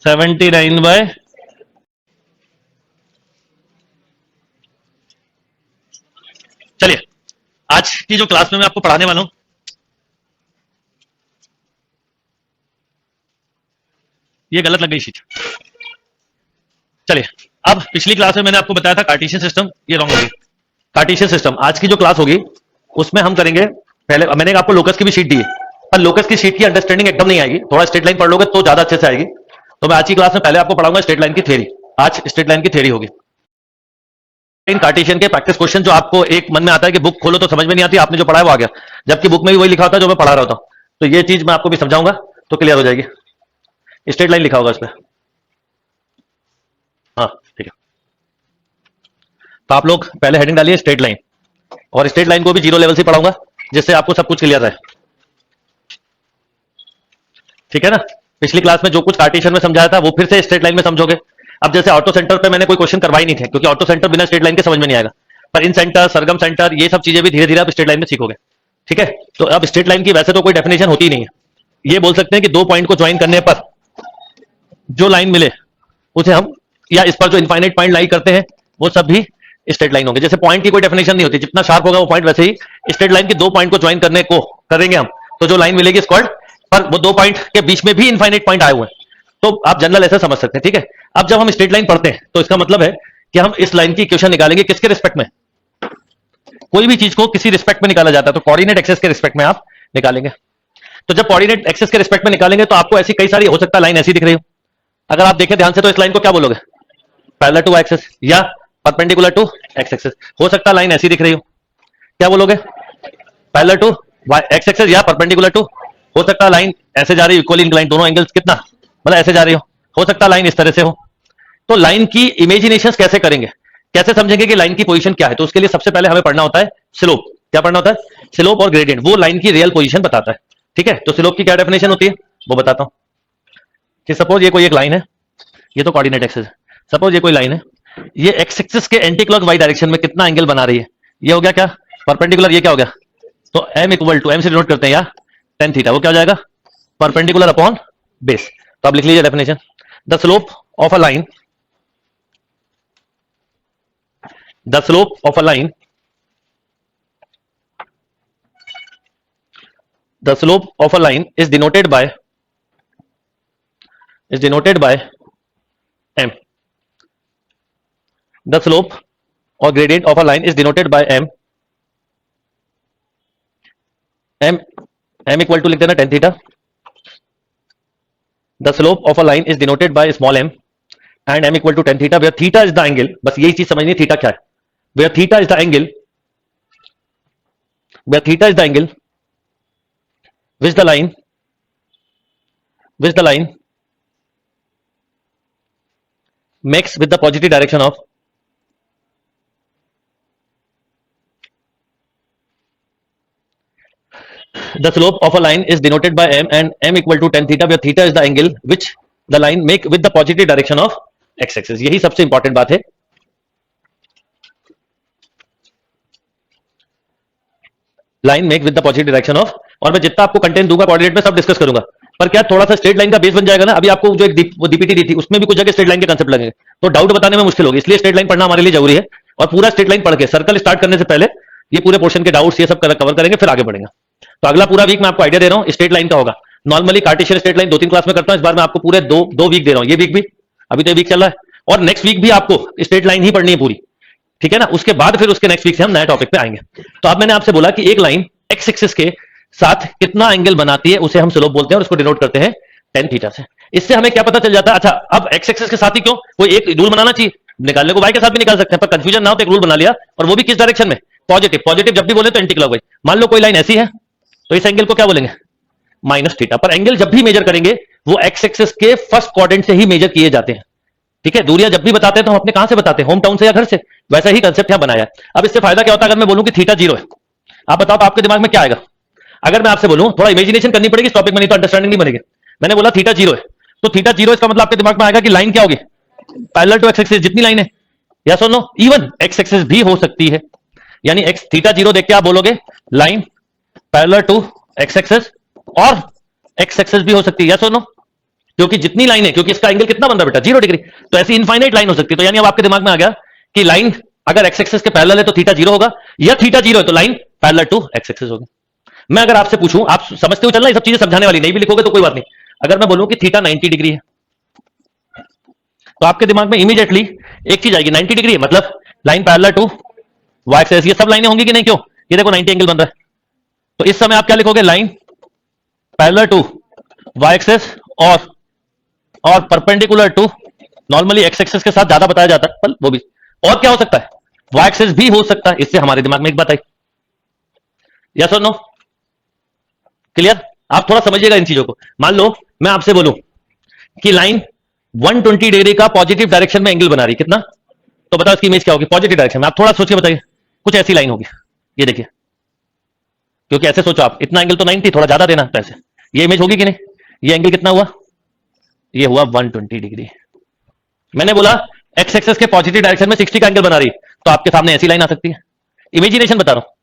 79 bye, चलिए आज की जो क्लास में मैं आपको पढ़ाने वाला हूं, ये गलत लग गई शीट। चलिए, अब पिछली क्लास में मैंने आपको बताया था कार्टेशियन सिस्टम, ये रॉन्ग होगी। कार्टेशियन सिस्टम आज की जो क्लास होगी उसमें हम करेंगे, पहले मैंने आपको लोकस की भी शीट दी है, पर लोकस की शीट की अंडरस्टैंडिंग एकदम नहीं आएगी, थोड़ा स्ट्रेट लाइन पढ़ लोगे तो ज्यादा अच्छे से आएगी। तो मैं आज की क्लास में पहले आपको पढ़ाऊंगा स्ट्रेट लाइन की थ्योरी। आज स्ट्रेट लाइन की थ्योरी होगी। इन कार्टेशियन के प्रैक्टिस क्वेश्चन जो आपको एक मन में आता है कि बुक खोलो तो समझ में नहीं आती, आपने जो पढ़ा है वो आ गया, जबकि बुक में भी वही लिखा होता है जो मैं पढ़ा रहा होता हूं। तो ये चीज मैं आपको भी समझाऊंगा तो क्लियर हो जाएगी। स्ट्रेट लाइन लिखा होगा उसमें, हाँ ठीक है। तो आप लोग पहले हेडिंग डालिए स्ट्रेट लाइन, और स्ट्रेट लाइन को भी जीरो लेवल से पढ़ाऊंगा जिससे आपको सब कुछ क्लियर रहे, ठीक है ना। पिछली क्लास में जो कुछ कार्टेशियन में समझाया था वो फिर से स्ट्रेट लाइन में समझोगे। अब जैसे ऑटो सेंटर पे मैंने कोई क्वेश्चन करवाई नहीं थे क्योंकि ऑटो सेंटर बिना स्ट्रेट लाइन के समझ में नहीं आएगा, पर इन सेंटर, सरगम सेंटर, ये सब चीजें भी धीरे धीरे आप स्ट्रेट लाइन में सीखोगे, ठीक है। तो अब स्ट्रेट लाइन की वैसे तो कोई डेफिनेशन होती नहीं है, ये बोल सकते हैं कि दो पॉइंट को ज्वाइन करने पर जो लाइन मिले उसे हम, या इस पर जो इनफाइनाइट पॉइंट लाई करते हैं वो सब भी स्ट्रेट लाइन होंगे। जैसे पॉइंट की कोई डेफिनेशन नहीं होती, जितना शार्प होगा वो पॉइंट, वैसे ही स्ट्रेट लाइन की दो पॉइंट को ज्वाइन करने को करेंगे हम तो जो लाइन मिलेगी स्क्वायर्ड, पर वो दो पॉइंट के बीच में भी इनफाइनाइट पॉइंट आए हुए हैं, तो आप जनरल ऐसे समझ सकते हैं, ठीक है। अब जब हम स्ट्रेट लाइन पढ़ते हैं तो इसका मतलब है कि हम इस लाइन की इक्वेशन निकालेंगे किसके रिस्पेक्ट में, कोई भी चीज को किसी रिस्पेक्ट में निकाला जाता है तो कोऑर्डिनेट एक्सेस के रिस्पेक्ट में आप निकालेंगे। तो जब कोऑर्डिनेट एक्सेस के रिस्पेक्ट में निकालेंगे तो आपको ऐसी कई सारी, हो सकता है लाइन ऐसी दिख रही हो, अगर आप देखें ध्यान से तो इस लाइन को क्या बोलोगे, पैरेलल टू एक्सेस या परपेंडिकुलर टू एक्स एक्सेस। हो सकता है लाइन ऐसी दिख रही हो, क्या बोलोगे, पैरेलल टू एक्स एक्सेस या परपेंडिकुलर टू। हो सकता है लाइन ऐसे जा रही हो, इक्वली इंक्लाइंड, दोनों एंगल्स कितना, मतलब ऐसे जा रही हो सकता है लाइन इस तरह से हो। तो लाइन की इमेजिनेशन कैसे करेंगे, कैसे समझेंगे कि लाइन की पोजीशन क्या है, तो उसके लिए सबसे पहले हमें पढ़ना होता है स्लोप। क्या पढ़ना होता है, स्लोप और ग्रेडियंट, वो लाइन की रियल पोजीशन बताता है, ठीक है। तो स्लोप की क्या डेफिनेशन होती है वो बताता हूं कि सपोज ये कोई एक लाइन है, ये तो कोऑर्डिनेट एक्सेस है, सपोज ये कोई लाइन है, ये एक्स एक्सिस के एंटी क्लॉक वाई डायरेक्शन में कितना एंगल बना रही है, ये हो गया क्या परपेंडिकुलर, ये क्या हो गया, तो m इक्वल टू, m से डिनोट करते हैं या tan थीटा, वो क्या हो जाएगा परपेंडिकुलर अपॉन बेस। तो आप लिख लीजिए definition, the slope of a line, the slope of a line, the slope of a line is denoted by m, the slope or gradient of a line is denoted by m equal to लिख देना tan theta, the slope of a line is denoted by small m and m equal to tan theta where theta is the angle, बस यही चीज समझनी है theta क्या है, where theta is the angle, where theta is the angle which the line makes with the positive direction of the slope of a line is denoted by m and m equal to tan theta where theta is the angle which the line make with the positive direction of x axis। यही सबसे important बात है, line make with the positive direction of, और मैं जितना आपको content दूंगा coordinate में सब डिस्कस करूंगा, पर क्या थोड़ा सा स्ट्रेट लाइन का बेस बन जाएगा ना। अभी आपको जो एक डीपीटी दी थी उसमें भी कुछ जगह स्ट्रेट लाइन के कांसेप्ट लगेंगे तो डाउट बताने में मुश्किल होगी, इसलिए स्ट्रेट लाइन पढ़ना हमारे लिए जरूरी है। और पूरा स्ट्रेट लाइन पढ़ के सर्कल स्टार्ट करने से पहले ये पूरे पोर्शन के डाउट्स ये सब कवर करेंगे, फिर आगे बढ़ेंगे। तो अगला पूरा वीक मैं आपको आइडिया दे रहा हूँ स्ट्रेट लाइन का होगा। Normally Cartesian straight line 2-3 class में करता हूँ, इस बार मैं आपको पूरे दो वीक दे रहा हूँ, ये वीक भी, अभी तो वीक चल रहा है, और नेक्स्ट वीक भी आपको स्ट्रेट लाइन ही पढ़नी है पूरी, ठीक है ना। उसके बाद फिर उसके नेक्स्ट वीक से हम नए टॉपिक पे आएंगे। तो अब मैंने आपसे बोला कि एक लाइन एक्स एक्सिस के साथ कितना एंगल बनाती है उसे हम स्लोप बोलते हैं और उसको डिनोट करते हैं tan थीटा से। इससे हमें क्या पता चल जाता है, अच्छा अब एक्स एक्सिस के साथ ही क्यों, कोई एक रूल बनाना चाहिए, निकालने को वाई के साथ भी निकाल सकते हैं, पर कंफ्यूजन ना हो तो एक रूल बना लिया, और वो भी किस डायरेक्शन में, पॉजिटिव। पॉजिटिव जब भी बोले तो एंटी क्लॉकवाइज। मान लो कोई लाइन ऐसी है तो इस एंगल को क्या बोलेंगे, माइनस थीटा। पर एंगल जब भी मेजर करेंगे वो एक्स एक्सिस के फर्स्ट क्वाड्रेंट से ही मेजर किए जाते हैं, ठीक है। दूरियां जब भी बताते हैं तो हम अपने कहां से बताते हैं, होम टाउन से या घर से, वैसा ही कंसेप्ट यहां बनाया है। अब इससे फायदा क्या होता है, अगर मैं बोलूं कि थीटा 0 है, आप बताओ तो आपके दिमाग में क्या आएगा। अगर मैं आपसे बोलूं, थोड़ा इमेजिनेशन करनी पड़ेगी इस टॉपिक में, नहीं तो अंडरस्टैंडिंग नहीं बनेगी। मैंने बोला थीटा 0 है, तो थीटा 0 इसका मतलब आपके दिमाग में आएगा कि लाइन क्या होगी, पैरेलल टू एक्स एक्सिस जितनी लाइन है, या सुनो इवन एक्स एक्सिस भी हो सकती है, यानी एक्स थीटा 0 देख के आप बोलोगे line parallel to x axis, और एक्स एक्सिस भी हो सकती है, या सुनो। क्योंकि जितनी लाइन है, क्योंकि इसका एंगल कितना बन रहा है बेटा 0 डिग्री, तो ऐसी इनफाइनाइट लाइन हो सकती है। तो यानी अब आपके दिमाग में आ गया कि लाइन अगर एक्स एक्सिस के पैरेलल है तो थीटा 0 होगा, या थीटा 0 है तो line parallel to x axis होगी। मैं अगर आपसे पूछूं, आप समझते हुए चलना, ये सब चीजें समझाने वाली, नहीं भी लिखोगे तो कोई बात नहीं। अगर मैं बोलूं कि थीटा 90 डिग्री है, तो आपके दिमाग में इमीडिएटली एक चीज आएगी, 90 डिग्री है मतलब line parallel to Y axis. ये सब लाइनें होंगी कि नहीं? क्यों? ये देखो 90 एंगल बन रहा है, तो इस समय आप क्या लिखोगे? Line parallel to Y axis और perpendicular to, normally x axis के साथ ज्यादा बताया जाता है, पर वो भी, और क्या हो सकता है? वाई एक्सिस भी हो सकता है। इससे हमारे दिमाग में एक बात आई, यस और नो? क्लियर? आप थोड़ा समझिएगा इन चीजों को। मान लो मैं आपसे बोलूं कि लाइन 120 डिग्री का पॉजिटिव डायरेक्शन में एंगल बना रही, कितना? तो बताओ इसकी इमेज क्या होगी पॉजिटिव डायरेक्शन में? आप थोड़ा सोच के बताइए। कुछ ऐसी लाइन होगी, ये देखिए, क्योंकि ऐसे सोचो आप, इतना एंगल तो 90, थोड़ा ज्यादा देना तो ऐसे, ये इमेज होगी कि नहीं? ये एंगल कितना हुआ? ये हुआ 120 डिग्री। मैंने बोला एक्स एक्सिस के पॉजिटिव डायरेक्शन में 60 का एंगल बना रही, तो आपके सामने ऐसी लाइन आ सकती है। इमेजिनेशन बता रहा हूं।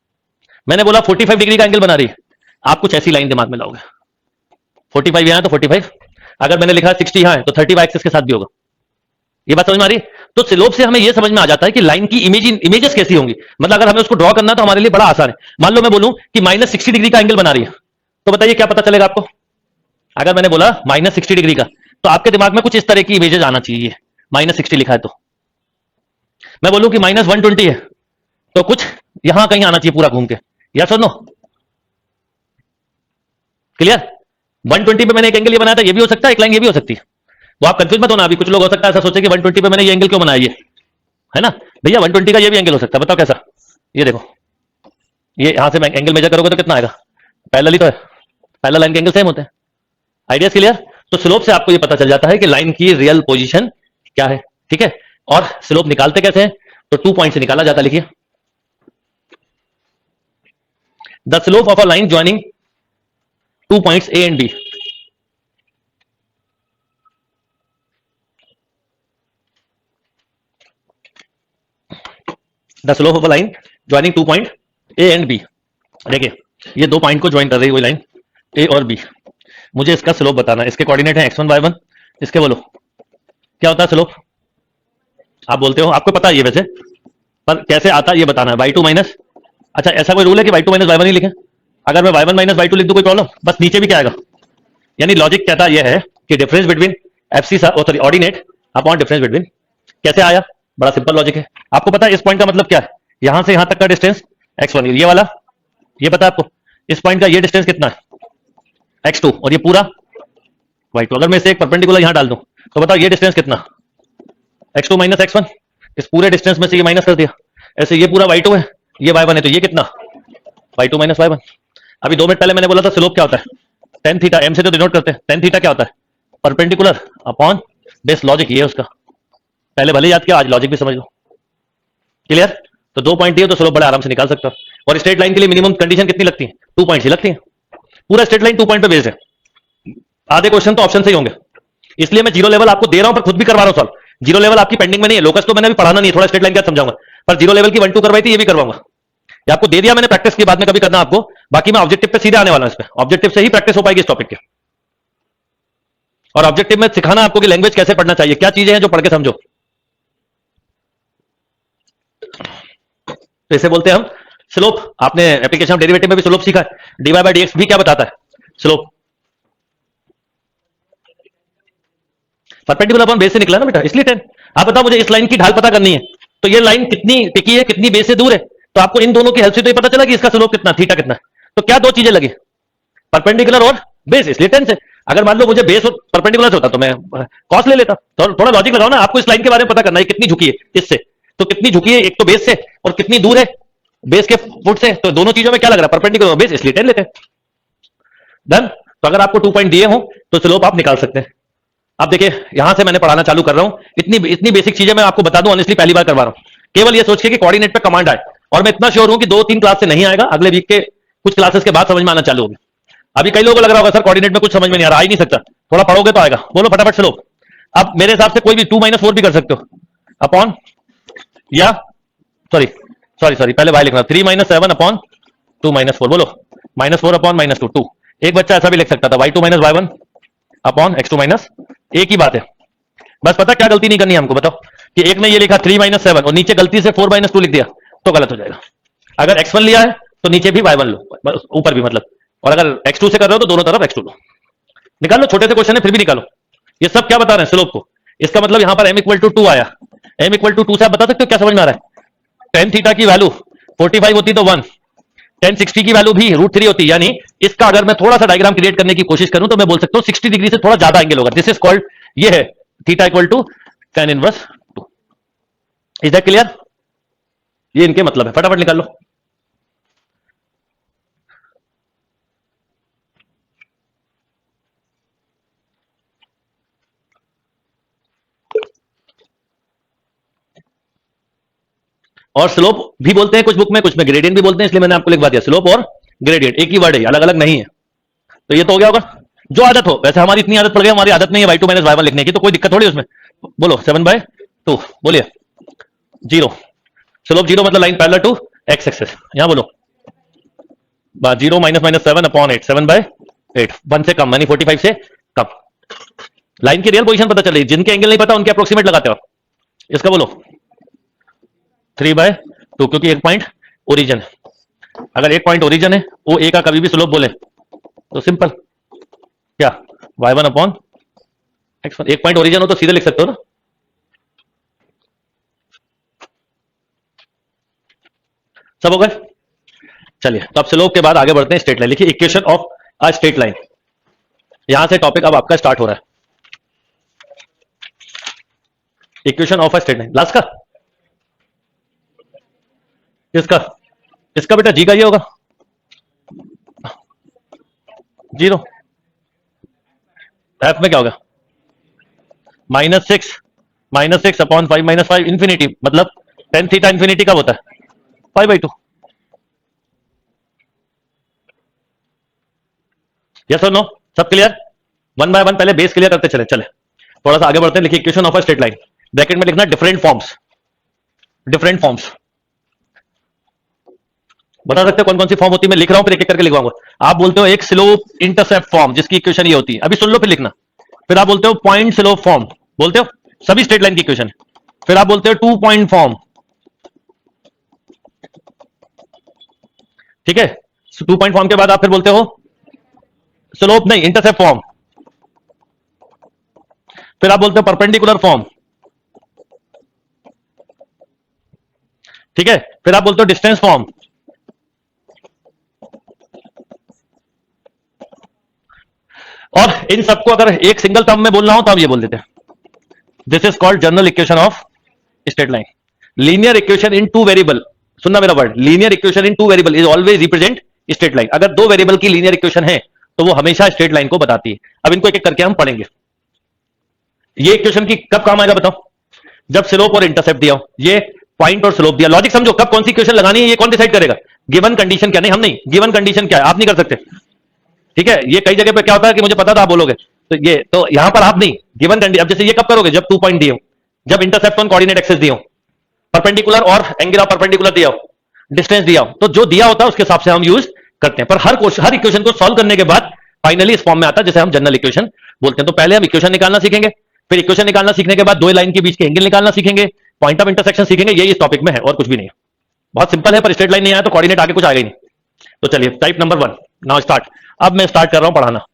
मैंने बोला 45 डिग्री का एंगल बना रही, आप कुछ ऐसी लाइन दिमाग में लाओगे। 45 यहां तो 45, अगर मैंने लिखा 60 यहां है तो 30 एक्सिस के साथ भी होगा। ये बात समझ में आ रही? तो स्लोप से हमें यह समझ में आ जाता है कि लाइन की इमेजेस कैसी होंगी। मतलब अगर हमें उसको ड्रॉ करना तो हमारे लिए बड़ा आसान है। मान लो मैं बोलूं कि -60 डिग्री का एंगल बना रही है, तो बताइए क्या पता चलेगा आपको? अगर मैंने बोला -60 डिग्री का, तो आपके दिमाग में कुछ इस तरह की इमेजेस आना चाहिए। -60 लिखा है तो मैं बोलूं कि -120 है, तो कुछ यहां कहीं आना चाहिए पूरा घूम के। यस और नो? क्लियर? 120 पे मैंने एक एंगल ये बनाया था, ये भी हो सकता है, एक लाइन ये भी हो सकती है। तो आप कंफ्यूज मत होना। अभी कुछ लोग हो सकता है ऐसा सोचे कि 120 पे मैंने ये एंगल क्यों बनाया, ये है ना भैया 120 का ये भी एंगल हो सकता है। बताओ कैसा? ये देखो, ये यहां से एंगल मेजर करोगे तो कितना आएगा? पैरेलल ही तो है, पैरेलल लाइन के एंगल सेम होते हैं। Idea clear? तो स्लोप से आपको ये पता चल जाता है कि लाइन की रियल पोजीशन क्या है। ठीक है? और स्लोप निकालते कैसे हैं? तो 2 पॉइंट से निकाला जाता है। लिखिए, the slope of a line joining 2 points A and B. The slope of a line joining 2 point A and B. देखिए, ये 2 पॉइंट को ज्वाइन कर रही है वही लाइन ए और बी। मुझे इसका स्लोप बताना है। इसके कोऑर्डिनेट है x1 y1। इसके बोलो क्या होता है स्लोप? आप बोलते हो आपको पता है ये वैसे, पर कैसे आता है ये बताना है। y2 माइनस, अच्छा ऐसा कोई रूल है कि y2 माइनस y1 ही लिखें? अगर मैं y1 माइनस y2 लिख दूं कोई प्रॉब्लम? बस नीचे भी क्या आएगा? यानी लॉजिक कहता यह है कि difference between FC sorry ordinate upon difference between. कैसे आया? बड़ा सिंपल लॉजिक है। आपको पता है इस पॉइंट का मतलब क्या है? यहां से यहां तक का डिस्टेंस x1, ये वाला, ये पता है आपको? इस पॉइंट का ये डिस्टेंस कितना है? x2, और ये पूरा y2। अगर मैं इसे एक परपेंडिकुलर यहां डाल दूं तो बताओ ये डिस्टेंस कितना? x2 minus x1। इस पूरे डिस्टेंस में से ये माइनस कर दिया। ऐसे ये पूरा y2 है, ये y1 है, तो ये कितना? y2 minus y1। अभी 2 मिनट पहले मैंने बोला था स्लोप क्या होता है? tan theta. m से तो डिनोट करते हैं। tan थीटा क्या होता है? Perpendicular upon base. लॉजिक ये है उसका, पहले भले याद किया, आज लॉजिक भी समझ लो। क्लियर? तो 2 पॉइंट दिए तो स्लोप बड़े आराम से निकाल सकता हो। और स्ट्रेट लाइन के लिए मिनिमम कंडीशन कितनी लगती है? 2 पॉइंट ही लगती है। पूरा स्ट्रेट लाइन 2 पॉइंट पे बेस्ड है। आधे क्वेश्चन तो ऑप्शन से ही होंगे, इसलिए मैं जीरो लेवल आपको दे रहा हूं, पर खुद भी करवा रहा हूं सॉल्व। जीरो लेवल आपकी पेंडिंग में नहीं है। लोकस तो मैंने अभी पढ़ाना नहीं है, थोड़ा स्ट्रेट लाइन क्या समझाऊंगा, पर जीरो लेवल की 1-2 करवाई थी, ये भी करवाऊंगा। ये आपको दे दिया मैंने प्रैक्टिस के बाद में कभी करना आपको। बाकी मैं ऑब्जेक्टिव पे सीधे आने वाला हूं। इस पे ऑब्जेक्टिव से ही प्रैक्टिस हो पाएगी इस टॉपिक के। और ऑब्जेक्टिव में सिखाना आपको कि लैंग्वेज कैसे पढ़ना चाहिए, क्या चीजें हैं जो पढ़ के समझो। तो इसे बोलते हैं हम स्लोप। आपने एप्लीकेशन ऑफ डेरिवेटिव में भी स्लोप सीखा है। dy बाय dx भी क्या बताता है? स्लोप। परपेंडिकुलर अपॉन बेस से निकला ना बेटा, इसलिए 10। आप बताओ मुझे इस लाइन की ढाल पता करनी है, तो ये लाइन कितनी टिकी है, कितनी बेस से दूर है, तो आपको इन दोनों की हेल्प से तो ये पता चला कि इसका स्लोप कितना, थीटा कितना। तो क्या दो चीजें लगी? परपेंडिकुलर और बेस, इसलिए 10 से। अगर मान लो मुझे बेस और परपेंडिकुलर होता तो मैं कॉस ले लेता। तो थोड़ा लॉजिक लगाओ ना, आपको इस लाइन के बारे में पता करना है कितनी झुकी है इससे, तो कितनी झुकी है एक तो बेस से, और कितनी दूर है बेस के फुट से। तो दोनों चीजों में क्या लग रहा है? परपेंडिकुलर और बेस, इसलिए 10 लेते हैं। डन? तो अगर आपको 2 पॉइंट दिए हो तो स्लोप आप निकाल सकते हैं। अब देखिए, यहां से मैंने पढ़ाना चालू कर रहा हूं। इतनी बेसिक चीजें मैं आपको बता दूं, ऑनेस्टली पहली बार करवा रहा हूं। केवल ये सोच के कि कोऑर्डिनेट पे कमांड आए, और मैं इतना श्योर हूं कि 2-3 क्लास से नहीं आएगा, अगले वीक के कुछ क्लासेस के बाद समझ में आना चालू होगा। अभी कई लोगों को लग रहा होगा सर कोऑर्डिनेट में कुछ समझ में नहीं आ रहा, आ ही नहीं सकता, थोड़ा पढ़ोगे तो आएगा। बोलो फटाफट स्लोप। अब मेरे हिसाब से कोई भी 2-4 भी कर सकते हो अपॉन, या सॉरी सॉरी सॉरी पहले y लिखना, 3-7 अपॉन 2-4। बोलो -4 अपॉन -2। 2 एक बच्चा ऐसा भी लिख सकता था y2 minus y1 upon x2 minus, एक ही बात है। बस पता क्या गलती नहीं करनी है हमको, बताओ कि एक में ये लिखा 3 माइनस 7 और नीचे गलती से 4 माइनस 2 लिख दिया तो गलत हो जाएगा। अगर x1 लिया है तो नीचे भी y1 लो, ऊपर भी मतलब, और अगर x2 से कर रहे हो तो दोनों तरफ x2 लो। निकाल लो, छोटे से क्वेश्चन है फिर भी निकालो। ये सब क्या बता रहे हैं, स्लोप को। इसका मतलब यहां पर m इक्वल टू 2 आया, m इक्वल टू 2 से आप बता सकते हो क्या समझ में आ रहा है। टेन थीटा की वैल्यू 45 होती तो 1, टेन 60 की वैल्यू भी √3 होती, यानी इसका अगर मैं थोड़ा सा डायग्राम क्रिएट करने की कोशिश करूं तो मैं बोल सकता हूं 60 डिग्री से थोड़ा ज्यादा एंगल होगा। दिस इज कॉल्ड, ये है theta equal to tan inverse 2। Is that clear? ये इनके मतलब है, फटाफट निकाल लो। और स्लोप भी बोलते हैं कुछ बुक में, कुछ में ग्रेडियंट भी बोलते हैं, इसलिए मैंने आपको लिखवा दिया स्लोप और ग्रेडियंट एक ही वर्ड है, अलग अलग नहीं है। तो ये तो हो गया होगा, जो आदत हो। वैसे हमारी इतनी आदत पड़ गई, हमारी आदत नहीं है y2 माइनस y1 लिखने की, तो कोई दिक्कत थोड़ी उसमें। बोलो 7/2, बोलिए 0। स्लोप 0 मतलब line parallel to x axis. यहां बोलो 0 माइनस माइनस 7 अपॉन 8, 7/8, 1 से कम यानी 45 से कम। लाइन की रियल पोजीशन पता चल रही, जिनके एंगल नहीं पता उनके अप्रोक्सीमेट लगाते हो। इसका बोलो 3/2, क्योंकि एक पॉइंट ओरिजिन है। अगर एक पॉइंट ओरिजिन है, वो ए का कभी भी स्लोप बोले तो सिंपल क्या, y1 अपॉन x1। एक पॉइंट ओरिजिन हो तो सीधे लिख सकते हो ना। सब हो गए? चलिए, तो अब स्लोप के बाद आगे बढ़ते हैं स्ट्रेट लाइन। लिखिए equation of a straight line. यहां से टॉपिक अब आपका स्टार्ट हो रहा है। Equation of a straight line, last का किसका? इसका बेटा जी का ये होगा 0। एफ में क्या होगा -6 अपॉन 5 माइनस 5 इंफिनिटी, मतलब टेन थीटा इंफिनिटी कब होता है 5/2। यस और नो? सब क्लियर? वन बाय वन पहले बेस क्लियर करते चले चले थोड़ा सा आगे बढ़ते हैं। लिखिए equation of a straight line, bracket में लिखना डिफरेंट फॉर्म्स। डिफरेंट फॉर्म्स बता सकते हो कौन कौन सी फॉर्म होती है? मैं लिख रहा हूं फिर एक एक करके लिखवाऊंगा। आप बोलते हो एक स्लोप इंटरसेप्ट फॉर्म, जिसकी इक्वेशन ये होती है, अभी सुन लो फिर लिखना। फिर आप बोलते हो पॉइंट स्लोप फॉर्म, बोलते हो सभी स्ट्रेट लाइन की इक्वेशन। फिर आप बोलते हो 2 पॉइंट फॉर्म, ठीक है। 2 पॉइंट फॉर्म के बाद आप फिर बोलते हो स्लोप नहीं इंटरसेप्ट फॉर्म। फिर आप बोलते हो परपेंडिकुलर फॉर्म, ठीक है। फिर आप बोलते हो डिस्टेंस फॉर्म, और इन सबको अगर एक सिंगल टर्म में बोलना हो तो आप ये बोल देते हैं, this is called general equation of straight line. Linear equation in two variable, सुनना मेरा word, linear equation in two variable is always represent straight line. अगर दो वेरिएबल की लीनियर इक्वेशन है तो वो हमेशा स्ट्रेट लाइन को बताती है। अब इनको एक एक करके हम पढ़ेंगे। ये इक्वेशन की कब काम आएगा बताओ? जब स्लोप और इंटरसेप्ट दिया हो, ये पॉइंट और स्लोप दिया। लॉजिक समझो, कब कौन सी इक्वेशन लगानी है ये कौन डिसाइड करेगा? गिवन कंडीशन क्या, नहीं हम नहीं, गिवन कंडीशन क्या है आप नहीं कर सकते, ठीक है। ये कई जगह पे क्या होता है कि मुझे पता था आप बोलोगे, तो ये तो यहां पर आप नहीं, गिवन कंडीशन। अब जैसे ये कब करोगे? जब 2 पॉइंट दिए हो, जब इंटरसेप्ट ऑन कोऑर्डिनेट एक्सिस दिए हो, परपेंडिकुलर और एंगल ऑफ परपेंडिकुलर दिया हो, डिस्टेंस दिया हो, तो जो दिया होता है उसके हिसाब से हम यूज करते हैं। पर हर इक्वेशन को सॉल्व करने के बाद फाइनली इस फॉर्म में आता है जिसे हम जनरल इक्वेशन बोलते हैं। तो पहले हम इक्वेशन निकालना सीखेंगे, फिर इक्वेशन निकालना सीखने के बाद दो लाइन के बीच के एंगल निकालना सीखेंगे, पॉइंट ऑफ इंटरसेक्शन सीखेंगे। यही इस टॉपिक में है और कुछ भी नहीं है। बहुत सिंपल है, पर स्ट्रेट लाइन नहीं आया तो कोऑर्डिनेट आगे कुछ आएगा ही नहीं। तो चलिए टाइप नंबर 1 नाउ स्टार्ट। अब मैं स्टार्ट कर रहा हूं पढ़ाना।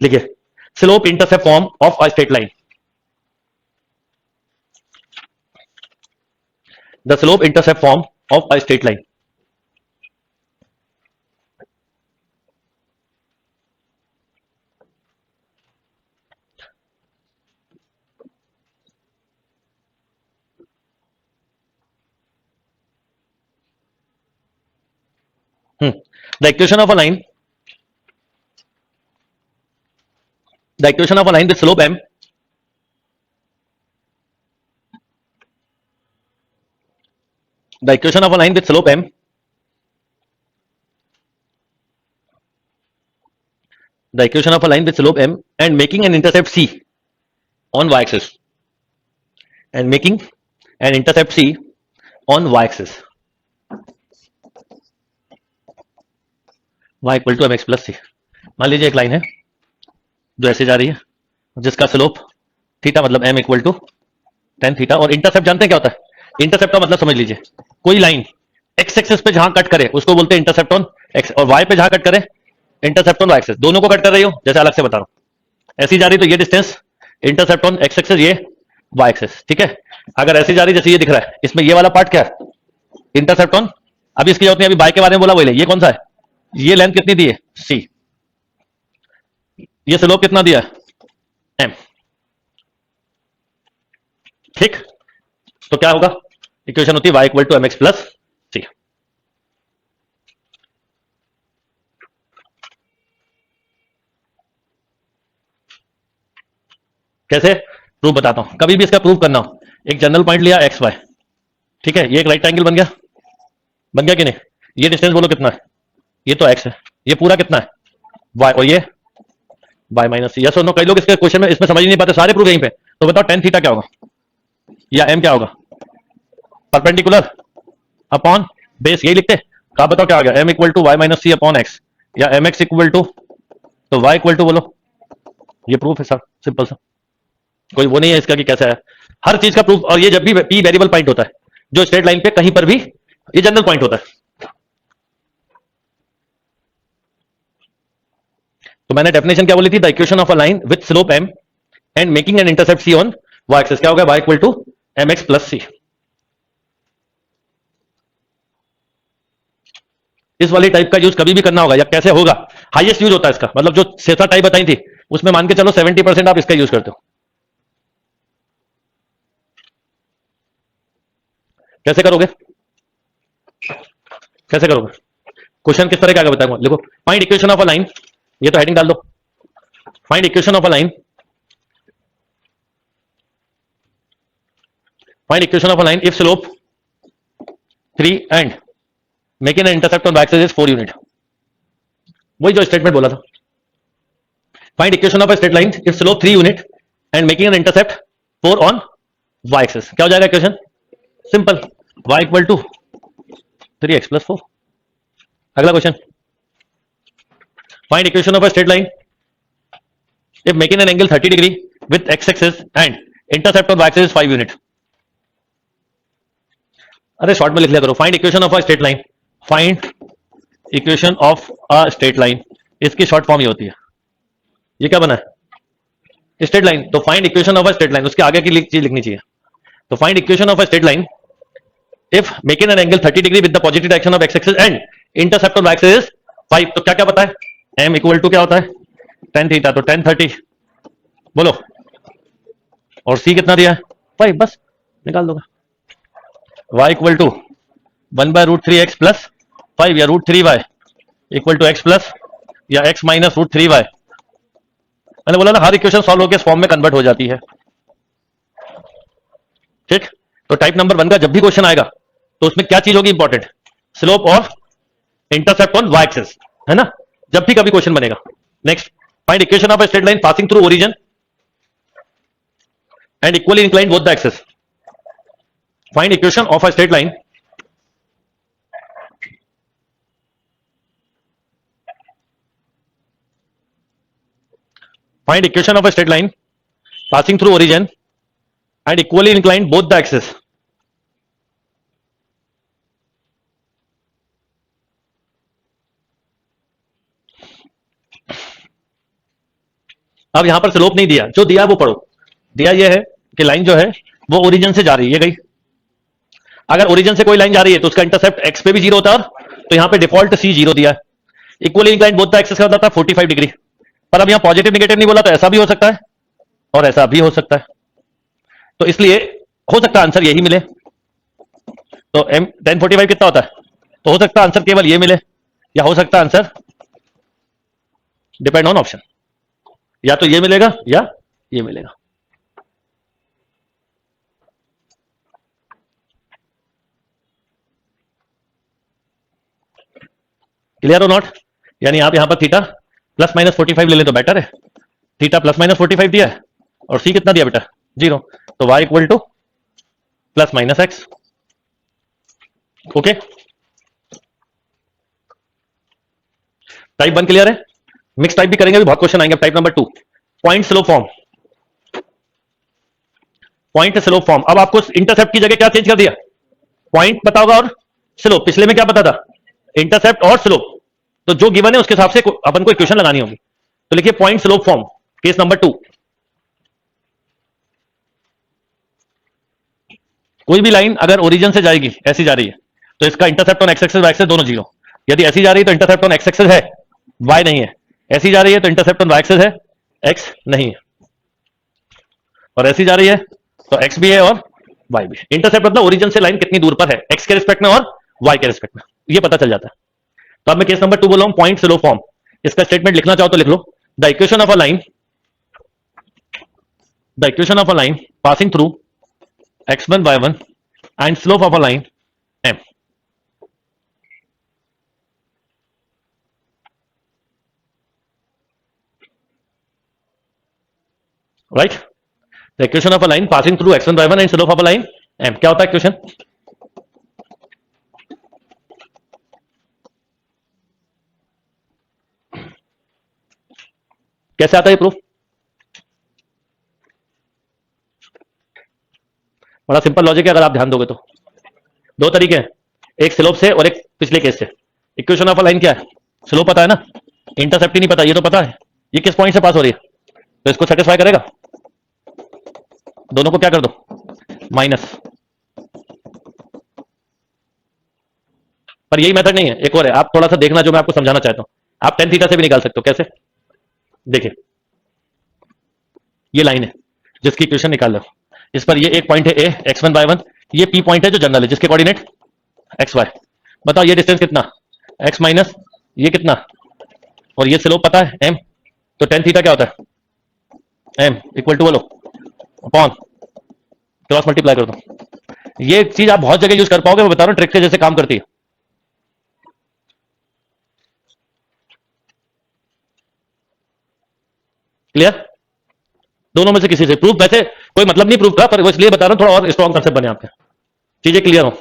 लिखिए slope intercept form of a straight line. The slope intercept form of a straight line. The equation of a line, the equation of a line with slope m, the equation of a line with slope m, the equation of a line with slope m and making an intercept c on y-axis, and making an intercept c on y-axis, y equal to mx plus c. मान लीजिए एक line है जो ऐसे जा रही है, जिसका स्लोप थीटा मतलब m equal to tan theta, और इंटरसेप्ट जानते हैं क्या होता है? इंटरसेप्ट का मतलब समझ लीजिए, कोई लाइन एक्स एक्सिस पे जहां कट करे उसको बोलते हैं इंटरसेप्ट ऑन एक्स, और वाई पे जहां कट करे इंटरसेप्ट ऑन वाई एक्सिस। दोनों को कट कर रही हो, जैसे अलग से बता रहा हूं, ऐसी जा रही तो ये distance intercept on X axis, ये वाई एक्सिस, ठीक है। अगर ऐसी जा रही जैसे ये दिख रहा है, इसमें ये वाला पार्ट क्या है? इंटरसेप्ट ऑन, अभी इसकी जरूरत नहीं, अभी बाय के बारे में बोला वही ले। ये कौन सा है? ये लेंथ कितनी दी है? सी। ये स्लोप कितना दिया है? एम। ठीक, तो क्या होगा? इक्वेशन होती है y equal to m x plus c. कैसे प्रूफ बताता हूं। कभी भी इसका प्रूफ करना हो, एक जनरल पॉइंट लिया एक्स वाई, ठीक है, ये एक राइट एंगल बन गया, बन गया कि नहीं? ये डिस्टेंस बोलो कितना है? ये तो एक्स है, ये पूरा कितना है? वाई, और ये वाई माइनस सी। यस और नो? कई लोग इसके क्वेश्चन में इसमें समझ ही नहीं पाते, सारे प्रूफ यहीं पे। तो बताओ टेन थीटा क्या होगा, या एम क्या होगा? परपेंडिकुलर अपॉन बेस, यही लिखते। आप बताओ क्या आ गया? M equal to Y minus C upon X, या एम एक्स इक्वल टू, तो वाई इक्वल टू बोलो। ये प्रूफ है सर, सिंपल सा, कोई वो नहीं है इसका कि कैसा है, हर चीज का प्रूफ। और ये जब भी पी वेरिएबल पॉइंट होता है जो स्ट्रेट लाइन पे कहीं पर भी, ये जनरल पॉइंट होता है। तो मैंने डेफिनेशन क्या बोली थी? The equation of a line with slope m and making an intercept c on y axis, क्या होगा? y equal to m x plus c. इस वाली टाइप का यूज कभी भी करना होगा, या कैसे होगा? हाईएस्ट यूज होता है इसका, मतलब जो सेसा टाइप बताई थी उसमें मान के चलो 70% आप इसका यूज करते हो। कैसे करोगे? कैसे करोगे? क्वेश्चन किस तरह का बताऊंगा, देखो। Find equation of a line, ये तो हेडिंग डाल दो। Find equation of a line, find equation of a line if slope 3 and making an intercept on y axis is 4 unit. वही जो स्टेटमेंट बोला था। Find equation of a straight line if slope 3 unit and making an intercept 4 on y axis, क्या हो जाएगा equation? Simple, y equal to 3x plus 4। अगला question, find equation of a straight line if making an angle 30 degree with x axis and intercept on y axis 5 unit. अरे short में लिख लिया करो। Find equation of a straight line, find equation of a straight line, इसकी short form ये होती है। ये क्या बना है? Straight line. तो find equation of a straight line, उसके आगे की चीज लिखनी चाहिए। तो find equation of a straight line if making an angle 30 degree with the positive direction of x axis and intercept on y axis is 5। तो क्या क्या पता है? m इक्वल टू क्या होता है? tan थीटा, तो tan 30 बोलो, और c कितना दिया है? 5, बस निकाल दोगे। y equal to 1/√3x plus 5, या √3y equal to x plus या x माइनस √3y। मैंने बोला ना हर इक्वेशन सॉल्व होकर इस फॉर्म में कन्वर्ट हो जाती है। ठीक, तो टाइप नंबर 1 का जब भी क्वेश्चन आएगा तो उसमें क्या चीज होगी इंपॉर्टेंट? स्लोप और इंटरसेप्ट ऑन y एक्सिस, है ना, जब भी कभी क्वेश्चन बनेगा। Next, find equation of a straight line passing through origin and equally inclined both the axis. Find equation of a straight line find equation of a straight line passing through origin and equally inclined both the axes। अब यहां पर slope नहीं दिया, जो दिया वो पढ़ो। दिया ये है कि लाइन जो है वो ओरिजिन से जा रही है, ये गई। अगर ओरिजिन से कोई लाइन जा रही है तो उसका इंटरसेप्ट एक्स पे भी जीरो होता है, तो यहां पे डिफॉल्ट सी जीरो दिया है। Equally inclined both the axis का होता है 45 डिग्री। पर अब यहां पॉजिटिव निगेटिव नहीं बोला, तो ऐसा भी हो सकता है और ऐसा भी हो सकता है, तो इसलिए हो सकता है आंसर यही मिले। तो एम 1045 कितना होता है? तो हो सकता है आंसर केवल ये मिले, या हो सकता है आंसर डिपेंड ऑन ऑप्शन, या तो ये मिलेगा या ये मिलेगा। क्लियर हो नॉट? यानी आप यहां पर थीटा प्लस माइनस 45 ले ले तो बेटर है। थीटा प्लस माइनस 45 दिया है और सी कितना दिया बेटा? 0। तो y equal two plus minus x. Okay, type 1 clear है? मिक्स टाइप भी करेंगे, भी बहुत क्वेश्चन आएंगे। Type number 2, point slope form. Point slope form, अब आपको इंटरसेप्ट की जगह क्या चेंज कर दिया, पॉइंट पता होगा और स्लोप। पिछले में क्या पता था, इंटरसेप्ट और स्लोप। तो जो गिवन है उसके हिसाब से अपन को इक्वेशन लगानी होगी। तो लिखिए point slope form, case number 2। कोई भी लाइन अगर ओरिजिन से जाएगी, ऐसी जा रही है, तो इसका intercept on X axis Y axis दोनों जीरो। यदि ऐसी जा रही है तो इंटरसेप्ट ऑन एक्स एक्सिस है, वाई नहीं है। ऐसी जा रही है तो इंटरसेप्ट ऑन वाई एक्सिस है, एक्स नहीं है। और ऐसी जा रही है तो एक्स भी है और वाई भी है। इंटरसेप्ट मतलब ओरिजिन से लाइन कितनी दूर पर है, एक्स के रिस्पेक्ट में और वाई के रिस्पेक्ट में, ये पता चल जाता है। तो अब मैं केस नंबर 2 बोल रहा हूं, पॉइंट स्लोप फॉर्म। इसका स्टेटमेंट लिखना चाहो तो लिख लो, the equation of a line, the equation of a line passing through x1 y1 and slope of a line m, right? The equation of a line passing through x1 y1 and slope of a line m, क्या होता है equation? कैसे आता है proof? बड़ा simple logic है अगर आप ध्यान दोगे तो। दो तरीके हैं, एक स्लोप से और एक पिछले केस से। इक्वेशन ऑफ अ लाइन क्या है, स्लोप पता है ना, इंटरसेप्ट ही नहीं पता, ये तो पता है ये किस पॉइंट से पास हो रही है, तो इसको सेटिस्फाई करेगा। दोनों को क्या कर दो, माइनस। पर यही मेथड नहीं है, एक और है, आप थोड़ा सा देखना जो मैं आपको समझाना चाहता हूं। आप टेन थीटा से भी निकाल सकते हो। कैसे, देखिए ये लाइन है जिसकी इक्वेशन निकाल लो। इस पर ये एक पॉइंट है ए, x1 y1, ये p पॉइंट है जो जनरल है, जिसके कोऑर्डिनेट एक्स वाई। बताओ ये डिस्टेंस कितना, x माइनस ये कितना, और ये स्लोप पता है m। तो टेन थीटा क्या होता है, m इक्वल टू बोलो अपॉन क्रॉस मल्टीप्लाई कर दो। ये चीज आप बहुत जगह यूज कर पाओगे, मैं बता रहा हूं ट्रिक के जैसे काम करती है। क्लियर? दोनों में से किसी से प्रूफ, वैसे कोई मतलब नहीं प्रूफ का, पर वो इसलिए बता रहा हूं थोड़ा और स्ट्रॉन्ग कंसेप्ट बने आपके, चीजें क्लियर हो।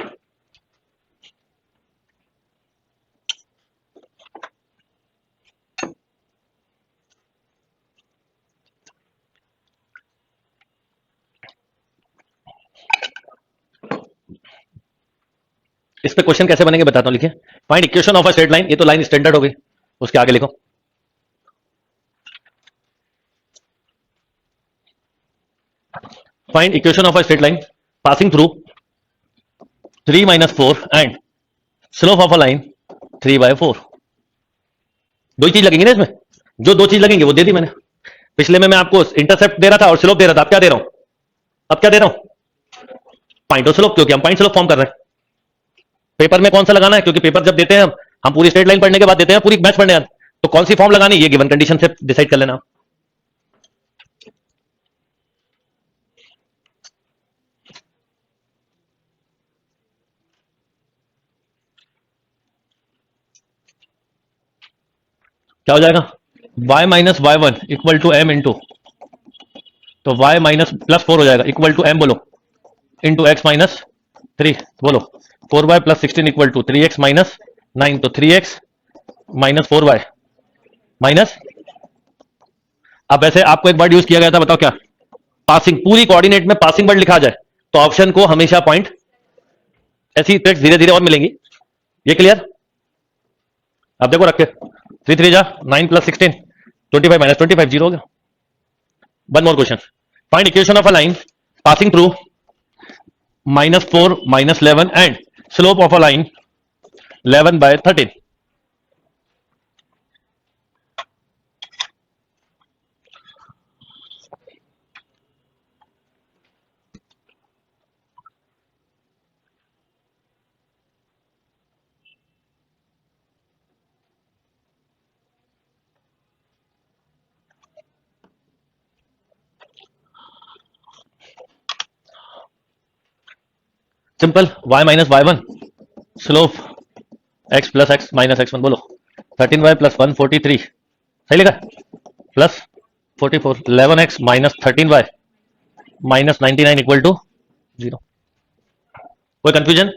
इस पे क्वेश्चन कैसे बनेंगे बताता हूं, लिखिए find equation of a straight line. ये तो लाइन स्टैंडर्ड हो गई, उसके आगे लिखो find equation of a straight line passing through 3 - 4 and slope of a line 3/4। दो ही चीज लगेंगी ना इसमें, जो दो चीज लगेंगी वो दे दी मैंने। पिछले में मैं आपको इंटरसेप्ट दे रहा था और स्लोप दे रहा था, अब क्या दे रहा हूं, अब क्या दे रहा हूं, पॉइंट और स्लोप, क्योंकि हम पॉइंट स्लोप फॉर्म कर रहे हैं। पेपर में कौन सा लगाना है, क्योंकि पेपर जब देते हैं हम पूरी स्ट्रेट लाइन पढ़ने के बाद देते हैं, पूरी मैथ पढ़ने बाद, तो कौन सी फॉर्म लगानी ये गिवन कंडीशन से डिसाइड कर लेना। क्या हो जाएगा, y minus Y one equal to M into, तो y माइनस प्लस 4 हो जाएगा इक्वल टू m बोलो इंटू एक्स माइनस 3 बोलो, 4y plus 16 equal to 3x minus 9, तो 3x माइनस 4y माइनस। अब वैसे आपको एक वर्ड यूज किया गया था, बताओ क्या, पासिंग। पूरी कोऑर्डिनेट में पासिंग वर्ड लिखा जाए तो ऑप्शन को हमेशा पॉइंट। ऐसी ट्रिक्स धीरे धीरे और मिलेंगी, ये क्लियर? अब देखो रख के 3 3 जा 9 प्लस 16 25 माइनस 25 जीरो हो गया। One more question, find equation of a line passing through -4 -11 and slope of a line 11/13। Simple, y minus Y one slope x plus X minus x1 बोलो, 13y प्लस 143 सही लिखा, plus 44 11x minus 13y minus 99 equal to 0। कोई confusion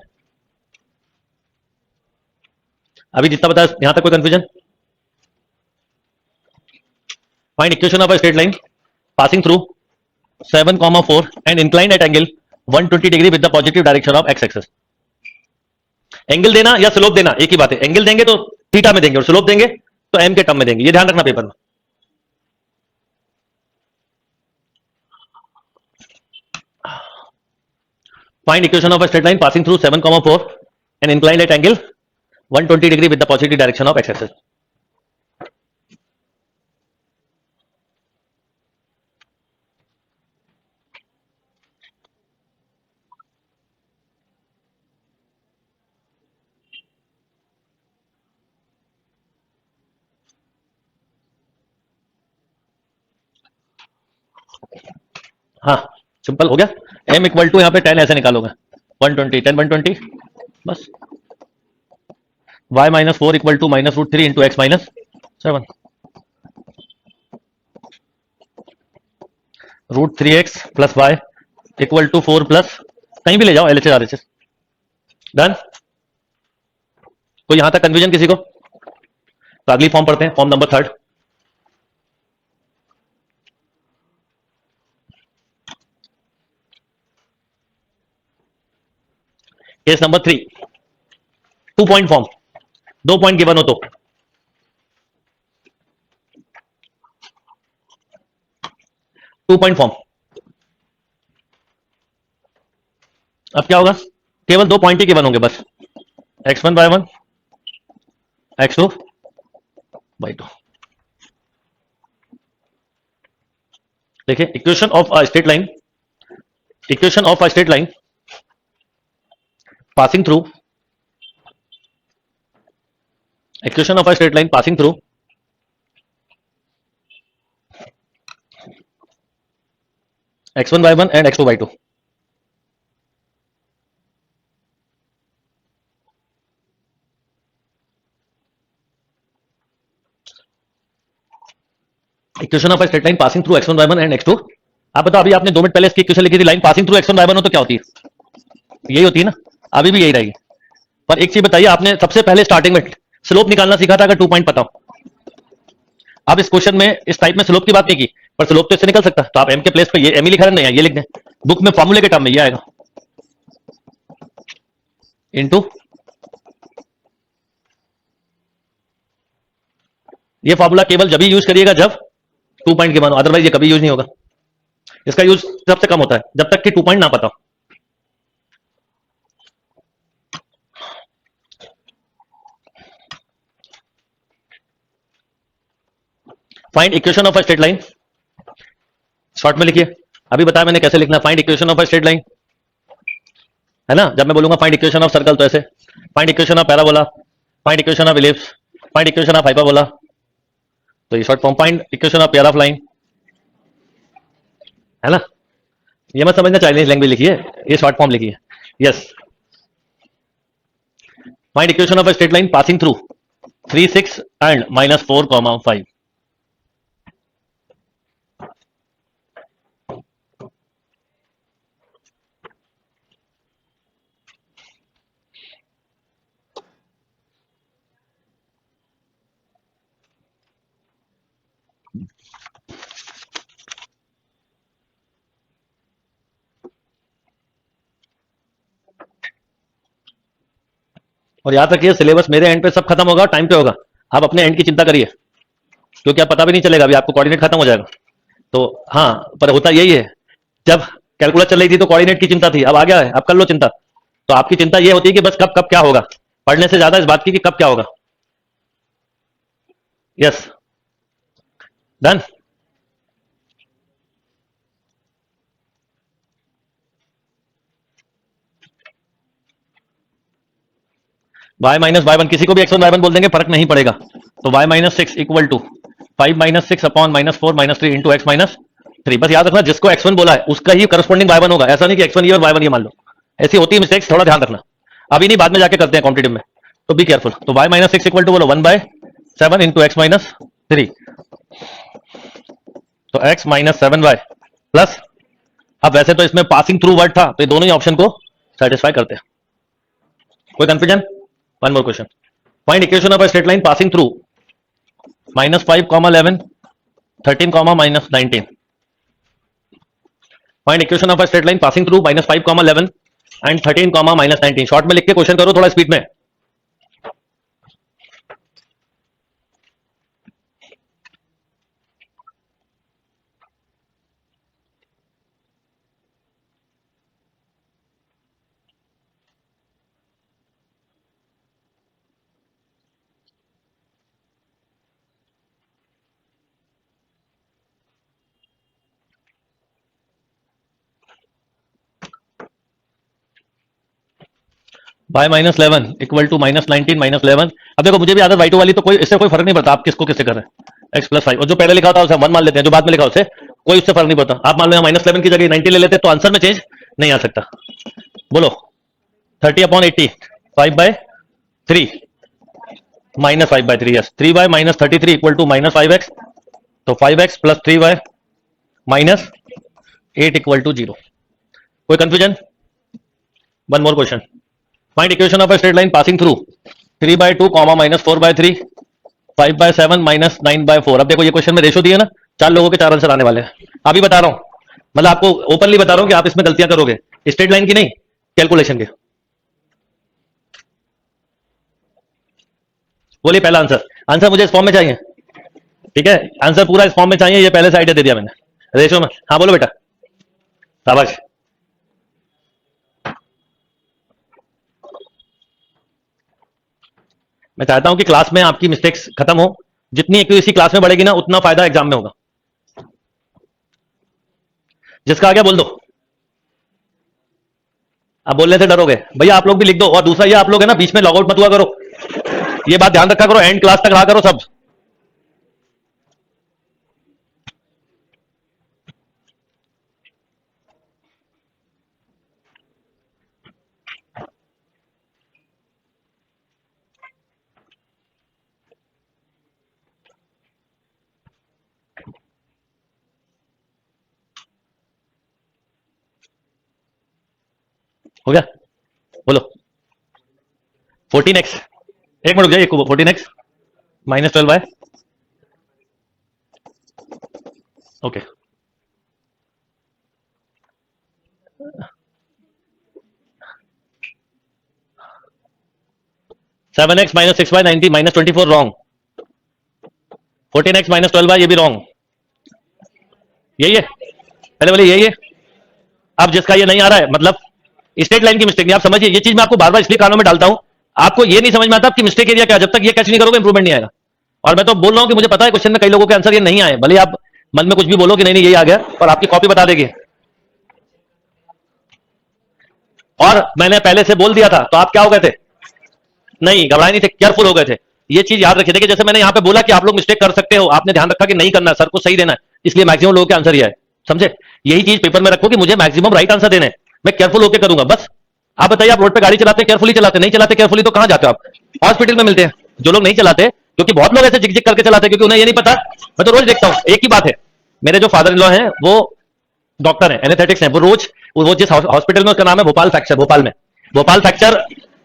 अभी जितना बताया यहां तक, कोई confusion? Find equation of a straight line passing through 7,4 and inclined eight angle 120 degree with the positive direction of x axis. Angle देना या स्लोप देना एक ही बात है। एंगल देंगे तो थीटा में देंगे और स्लोप देंगे तो एम के टर्म में देंगे, ये ध्यान रखना पेपर में। Find equation of a straight line passing through 7,4 and inclined eight angle 120 degree with the positive direction of x axis. हाँ सिंपल हो गया। एम इक्वल टू यहाँ पे 10 ऐसे निकालोगे 120 10 120 बस। y minus 4 equal to -√3 into X minus 7 √3x plus Y equal to 4 plus कहीं भी ले जाओ LHS RHS। डन। तो यहां तक कंफ्यूजन किसी को? तो अगली फॉर्म पढ़ते हैं, form number 3। Case number 3 2 point form, 2 point given हो तो 2 पॉइंट फॉर्म। अब क्या होगा? केवल 2 पॉइंट ही गिवन होंगे बस, x1/1 x2/2। देखिए equation of a straight line, equation of a straight line passing through, equation of a straight line passing through x1/1 and x2/2। Equation of a straight line passing through x1/1 and x2। आप बताओ, अभी आपने 2 minute पहले इसकी equation लिखी थी, line passing through x1/1 हो तो क्या होती है? यही होती है ना, अभी भी यही रहेगी। पर एक चीज बताइए, आपने सबसे पहले स्टार्टिंग में स्लोप निकालना सीखा था अगर 2 पॉइंट पता हो। अब इस क्वेश्चन में इस टाइप में स्लोप की बात नहीं की, पर स्लोप तो इससे निकल सकता है। तो आप एम के प्लेस पे ये एम ही लिखा नहीं है, ये लिख दें। बुक में फॉर्मूले के टर्म में ये आएगा इनटू, ये फॉर्मूला केवल जब ही यूज करिएगा जब 2 पॉइंट के मानो, अदरवाइज ये कभी यूज नहीं होगा। इसका यूज सबसे कम होता है जब तक कि 2 पॉइंट ना पता हो। Find equation of a straight line, short में लिखिए। अभी बताया मैंने कैसे लिखना। Find equation of a straight line है ना, जब मैं बोलूंगा फाइंड इक्वेशन ऑफ सर्कल तो ऐसे, find equation of parabola, find equation of ellipse, find equation of hyperbola. तो ये short form, find equation of pair of line है ना। ये मत समझना चाइनीज लैंग्वेज लिखी है, ये शॉर्ट फॉर्म लिखी है। Yes, find equation of a straight line passing through 3 6 and -4, 5। और याद रखिए, सिलेबस मेरे एंड पे सब खत्म होगा, टाइम पे होगा। आप अपने एंड की चिंता करिए, क्योंकि आप पता भी नहीं चलेगा, अभी आपको कोऑर्डिनेट खत्म हो जाएगा। तो हाँ, पर होता यही है, जब कैलकुलस चल रही थी तो कोऑर्डिनेट की चिंता थी, अब आ गया है, अब कर लो चिंता। तो आपकी चिंता ये होती है कि बस कब कब क्या होगा, पढ़ने से ज्यादा इस बात की कि कब क्या होगा। Yes, done. y minus y1, किसी को भी x1 y1 बोल देंगे, फर्क नहीं पड़ेगा। तो y minus 6 equal to 5 - 6 upon -4 -3 into x minus 3। बस याद रखना, जिसको x1 बोला है उसका ही करस्पॉन्डिंग y1 होगा। ऐसा नहीं कि x1 ये और y1 ये मान लो, ऐसी होती है मिस्टेक्स, थोड़ा ध्यान रखना। अभी नहीं, बाद में जाके करते हैं कॉम्पिटिटिव में, तो बी केयरफुल। तो y माइनस 6 इक्वल टू बोलो 1/7 इंटू x माइनस 3। तो x माइनस 7y प्लस, अब वैसे तो इसमें पासिंग थ्रू वर्ड था, तो ये दोनों ही ऑप्शन को सेटिस्फाई करते हैं। कोई confusion? One more question. Find equation of a straight line passing through -5, 11 13 comma minus 19. Find equation of a straight line passing through -5 comma 11 and 13 comma minus 19. Short में लिख के क्वेश्चन करो, थोड़ा स्पीड में. y minus 11 equal to -19 minus 11. अब देखो मुझे भी आदत y2 वाली, तो कोई इससे कोई फर्क नहीं पड़ता आप किसको किससे कर रहे हैं. x प्लस 5 और जो पहले लिखा था उसे 1 मान लेते हैं, जो बाद में लिखा उसे कोई उससे फर्क नहीं पड़ता. आप मान लो -11 की जगह 90 ले लेते तो आंसर में चेंज नहीं आ सकता. बोलो 30/80 5/3 -5/3. Yes 3y minus 33 equal to -5x. तो 5x plus 3y minus 8 equal to 0. कोई confusion? One more question. Find equation of a straight line passing through 3/2 comma -4/3 5/7 minus 9/4. अब देखो ये क्वेश्चन में रेशो दिए ना, 4 लोगों के 4 आंसर आने वाले हैं. अभी बता रहा हूं, मतलब आपको ओपनली बता रहा हूं कि आप इसमें गलतियां करोगे, स्ट्रेट लाइन की नहीं, कैलकुलेशन के. बोलिए पहला आंसर. आंसर मुझे इस फॉर्म में चाहिए, ठीक है. आंसर पूरा इस फॉर्म में चाहिए, ये पहले से आइडिया दे दिया मैंने रेशो में. हाँ बोलो बेटा, शाबाश. मैं चाहता हूं कि क्लास में आपकी मिस्टेक्स खत्म हो. जितनी एक्यूरेसी क्लास में बढ़ेगी ना, उतना फायदा एग्जाम में होगा. जिसका आ गया बोल दो. आप बोलने से डरोगे भैया, आप लोग भी लिख दो. और दूसरा ये आप लोग है ना, बीच में लॉग आउट मत हुआ करो, ये बात ध्यान रखा करो, एंड क्लास तक रहा करो सब. हो गया? बोलो 14x. एक मिनट रुक जाइए. 14x minus 12y. Okay 7x minus 6y 90 minus 24 wrong. 14x minus 12y ये भी रॉन्ग. यही है, पहले बोले यही है. अब जिसका ये नहीं आ रहा है, मतलब स्ट्रेट लाइन की मिस्टेक नहीं, आप समझिए. ये चीज मैं आपको बार बार इसलिए कानों में डालता हूं, आपको ये नहीं समझ में आता कि मिस्टेक एरिया क्या. जब तक ये कैच नहीं करोगे इंप्रूवमेंट नहीं आएगा. और मैं तो बोल रहा हूं कि मुझे पता है क्वेश्चन में कई लोगों के आंसर ये नहीं आए, भले आप मन में कुछ भी बोलो कि नहीं नहीं यही आ गया, और आपकी कॉपी बता देगी. और मैंने पहले से बोल दिया था, तो आप क्या हो गए थे? नहीं घबराए नहीं थे, केयरफुल हो गए थे. ये चीज याद रखिए. देखिए जैसे मैंने यहां पे बोला कि आप लोग मिस्टेक कर सकते हो, आपने ध्यान रखा कि नहीं करना, सर को सही देना है, इसलिए मैक्सिमम लोगों के आंसर ये है. समझे? यही चीज पेपर में रखो कि मुझे मैक्सिमम राइट आंसर देने, मैं केयरफुल होकर करूंगा बस. आप बताइए, आप रोड पे गाड़ी चलाते हैं केयरफुली चलाते, नहीं चलाते केयरफुली तो कहां जाते हो आप? हॉस्पिटल में मिलते हैं. जो लोग नहीं चलाते, क्योंकि बहुत लोग ऐसे जिग जिग करके चलाते हैं क्योंकि उन्हें ये नहीं पता. मैं तो रोज देखता हूं. एक ही बात है, मेरे जो फादर इन लॉ हैं वो डॉक्टर हैं, एनेस्थेटिक्स हैं. वो रोज, वो जिस हॉस्पिटल में, उसका नाम है भोपाल फ्रैक्चर, भोपाल में. Bhopal fracture,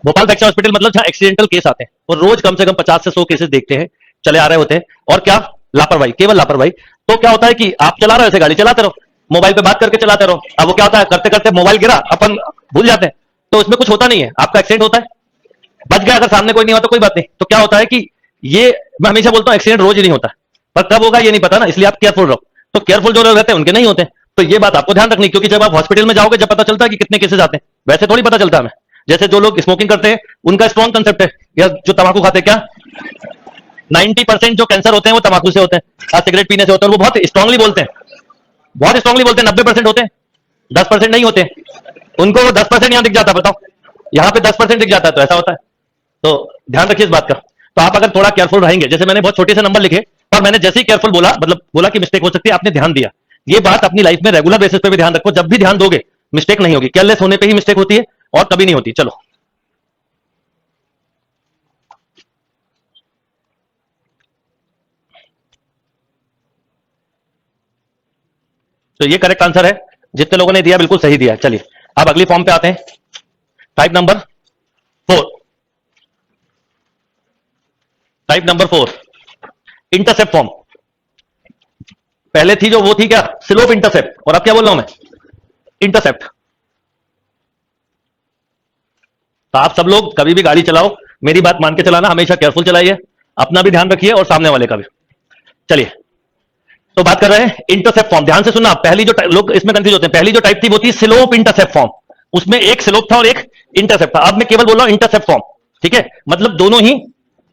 Bhopal fracture hospital, मतलब जहां एक्सीडेंटल केस आते हैं, वो रोज कम से कम 50 से 100 केसेस देखते हैं, चले आ रहे होते हैं. और क्या? लापरवाही, केवल लापरवाही. तो क्या होता है कि आप चला रहे हो, ऐसे गाड़ी चलाते रहो, मोबाइल पे बात करके चलाते रहो. अब वो क्या होता है, करते करते मोबाइल गिरा, अपन भूल जाते हैं, तो उसमें कुछ होता नहीं है, आपका एक्सीडेंट होता है. बच गया, अगर सामने कोई नहीं हुआ तो कोई बात नहीं. तो क्या होता है कि ये, मैं हमेशा बोलता हूं एक्सीडेंट रोज ही नहीं होता, पर कब होगा ये नहीं पता ना, इसलिए आप केयरफुल रहो. तो केयरफुल जो लोग रहते हैं उनके नहीं होते. तो ये बात आपको ध्यान रखनी, क्योंकि जब आप हॉस्पिटल में जाओगे, जब पता चलता है कि कितने केसेस आते हैं, वैसे थोड़ी पता चलता है हमें. जैसे जो लोग स्मोकिंग करते हैं उनका स्ट्रॉन्ग कंसेप्ट है, या जो तंबाकू खाते हैं, क्या 90% जो कैंसर होते हैं वो तंबाकू से होते हैं, सिगरेट पीने से होते हैं. वो बहुत स्ट्रांगली बोलते हैं, बहुत स्ट्रांगली बोलते हैं. 90% होते हैं, 10% नहीं होते. उनको वो 10% यहां दिख जाता है, बताओ यहां पे 10% दिख जाता है, तो ऐसा होता है. तो ध्यान रखिए इस बात का. तो आप अगर थोड़ा केयरफुल रहेंगे, जैसे मैंने बहुत छोटे से नंबर लिखे, और मैंने जैसे ही केयरफुल बोला, मतलब बोला कि मिस्टेक हो सकती है, आपने ध्यान दिया. ये बात अपनी लाइफ में रेगुलर बेसिस पे भी ध्यान रखो. जब भी ध्यान दोगे, मिस्टेक नहीं होगी. केयरलेस होने पे ही मिस्टेक होती है, और कभी नहीं होती. चलो तो ये करेक्ट आंसर है. जितने लोगों ने दिया बिल्कुल सही दिया. चलिए अब अगली फॉर्म पे आते हैं. Type number 4. Type number 4, intercept form. पहले थी जो वो थी क्या, स्लोप इंटरसेप्ट, और अब क्या बोल रहा हूं मैं, इंटरसेप्ट। तो आप सब लोग कभी भी गाड़ी चलाओ, मेरी बात मान के चलाना, हमेशा केयरफुल चलाइए, अपना भी ध्यान रखिए और सामने वाले का भी। चलिए, तो बात कर रहे हैं इंटरसेप्ट फॉर्म। ध्यान से सुनना, पहली जो लोग इसमें कंफ्यूज होते हैं, पहली जो टाइप थी वो थी स्लोप इंटरसेप्ट फॉर्म, उसमें एक स्लोप था और एक इंटरसेप्ट था। अब मैं केवल बोल रहा हूं इंटरसेप्ट फॉर्म, ठीक है, मतलब दोनों ही,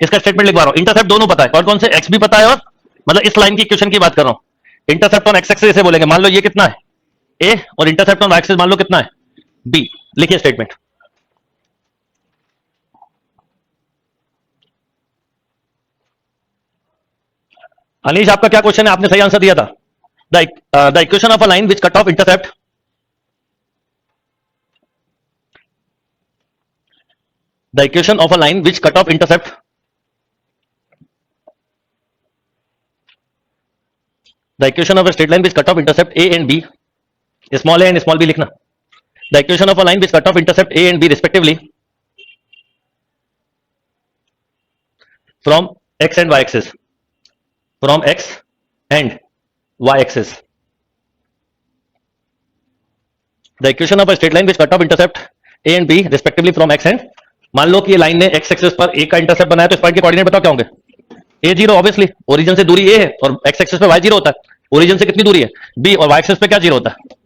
इसका स्टेटमेंट लिखवा रहा हूं, इंटरसेप्ट दोनों पता है, कौन कौन से, एक्स भी पता है, और मतलब इस लाइन की इक्वेशन की बात कर रहा हूं, इंटरसेप्ट ऑन एक्स एक्सिस इसे बोलेंगे, मान लो ये कितना है ए, और इंटरसेप्ट ऑन वाई एक्सिस मान लो कितना है बी। लिखिए स्टेटमेंट। अनीश आपका क्या क्वेश्चन है, आपने सही आंसर दिया था। The equation of a line which cut off intercept, the equation of a line which cut off intercept, the equation of a straight line which cut off intercept a and b, small a and small b लिखना, the equation of a line which cut off intercept a and b respectively from x and y axis, from x and y axis, the equation of a straight line which cut off intercept a and b respectively from x and, मान लो कि ये line ने x axis पर a का intercept बनाया, तो इस point के कोऑर्डिनेट बताओ क्या होंगे, a जीरो, ऑब्वियसली ओरिजिन से दूरी a है, और x एक्सिस पे y जीरो होता है, ओरिजिन से कितनी दूरी है b, और y एक्सिस पे क्या जीरो होता है।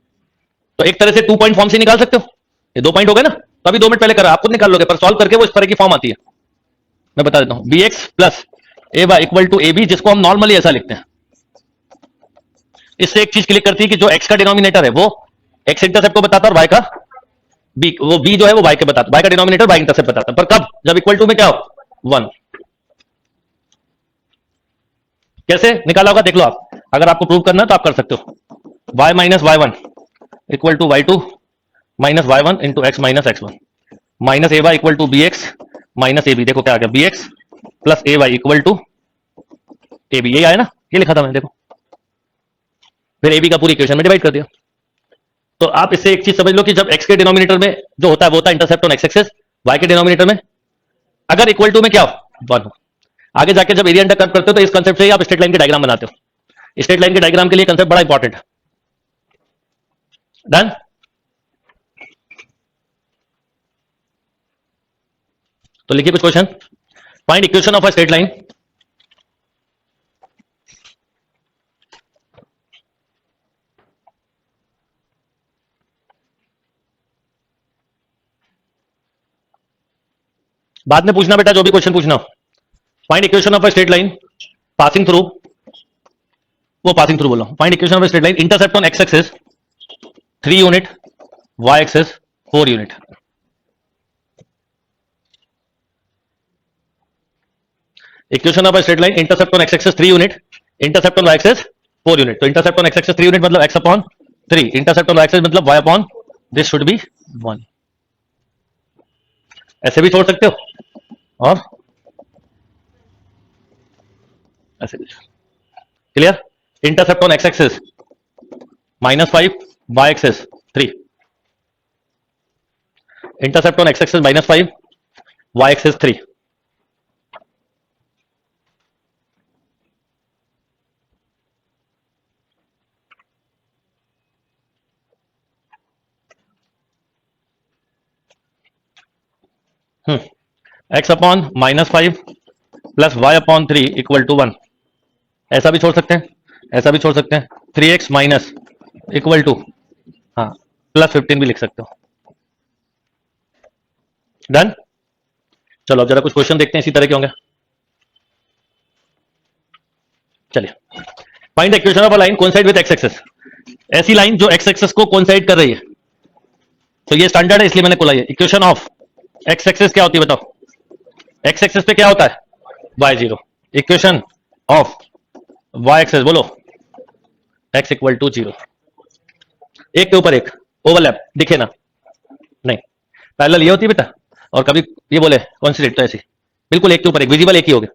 तो एक तरह से 2 पॉइंट फॉर्म से निकाल सकते हो, ये 2 पॉइंट हो गए ना, तो अभी 2 मिनट पहले करा, आप खुद निकाल लोगे, पर सॉल्व करके वो इस तरह की फॉर्म आती है, मैं बता देता हूं, B X plus A Y equal to A B, जिसको हम नॉर्मली ऐसा लिखते हैं। इससे एक चीज क्लिक करती है कि जो एक्स का डिनोमिनेटर है वो एक्स इंटरसेप्ट को बताता है, और वाई का बी, वो बी जो है वो वाई के बताता है, वाई का डिनोमिनेटर वाई इंटरसेप्ट बताता है, पर कब, जब इक्वल टू में क्या हो 1। कैसे निकाला होगा देख लो आप, अगर आपको प्रूव करना है तो आप कर सकते हो, y minus Y one equal to Y two minus Y one into X minus X one, minus A Y equal to B X minus A B, देखो क्या आ गया, B X plus A Y equal to A B, ये आया ना, ये लिखा था मैंने, देखो, फिर ए बी का पूरी इक्वेशन में डिवाइड कर दिया। तो आप इससे एक चीज समझ लो कि जब x के डिनोमिनेटर में जो होता है वो होता है intercept on X axis, y के डिनोमिनेटर में अगर इक्वल टू में क्या हो 1 हो, आगे जाके जब एरिया अंडर कर्व करते हो तो इस कंसेप्ट से ही आप स्ट्रेट लाइन के डायग्राम बनाते हो, स्ट्रेट लाइन के डायग्राम के लिए कंसेप्ट बड़ा इंपॉर्टेंट है। डन। तो लिखिए कुछ question, find equation of a straight line, बाद में पूछना बेटा जो भी क्वेश्चन पूछना, find equation of a straight line passing through, वो पासिंग थ्रू बोलो, find equation of a straight line intercept on X axis 3 unit, y axis 4 unit. Equation of a straight line intercept on X axis 3 unit, intercept on y axis 4 unit, तो intercept on X axis 3 unit मतलब x upon 3, intercept on y axis मतलब y upon, this should be 1, ऐसे भी छोड़ सकते हो और ऐसे भी। Clear, intercept on X axis -5, y axis 3, intercept on X axis -5, y axis 3। X upon -5 plus Y upon 3 equal to 1, ऐसा भी छोड़ सकते हैं, ऐसा भी छोड़ सकते हैं, 3x माइनस इक्वल टू, हाँ, +15 भी लिख सकते हो। डन। चलो अब जरा कुछ क्वेश्चन देखते हैं इसी तरह के होंगे। चलिए, find the equation of a line coincide with x axis, ऐसी लाइन जो एक्स एक्सिस को कोइंसाइड कर रही है, तो ये स्टैंडर्ड है इसलिए मैंने खोला है। इक्वेशन ऑफ एक्स एक्सिस क्या होती है बताओ, एक्स एक्सिस पे क्या होता है Y zero, equation of Y axis बोलो एक्स इक्वल टू जीरो, एक के ऊपर एक ओवरलैप दिखे ना, नहीं, पैरेलल ये होती है बेटा, और कभी ये बोले कौन सी रेट, तो ऐसी बिल्कुल एक के ऊपर एक, विजिबल एक ही हो गया।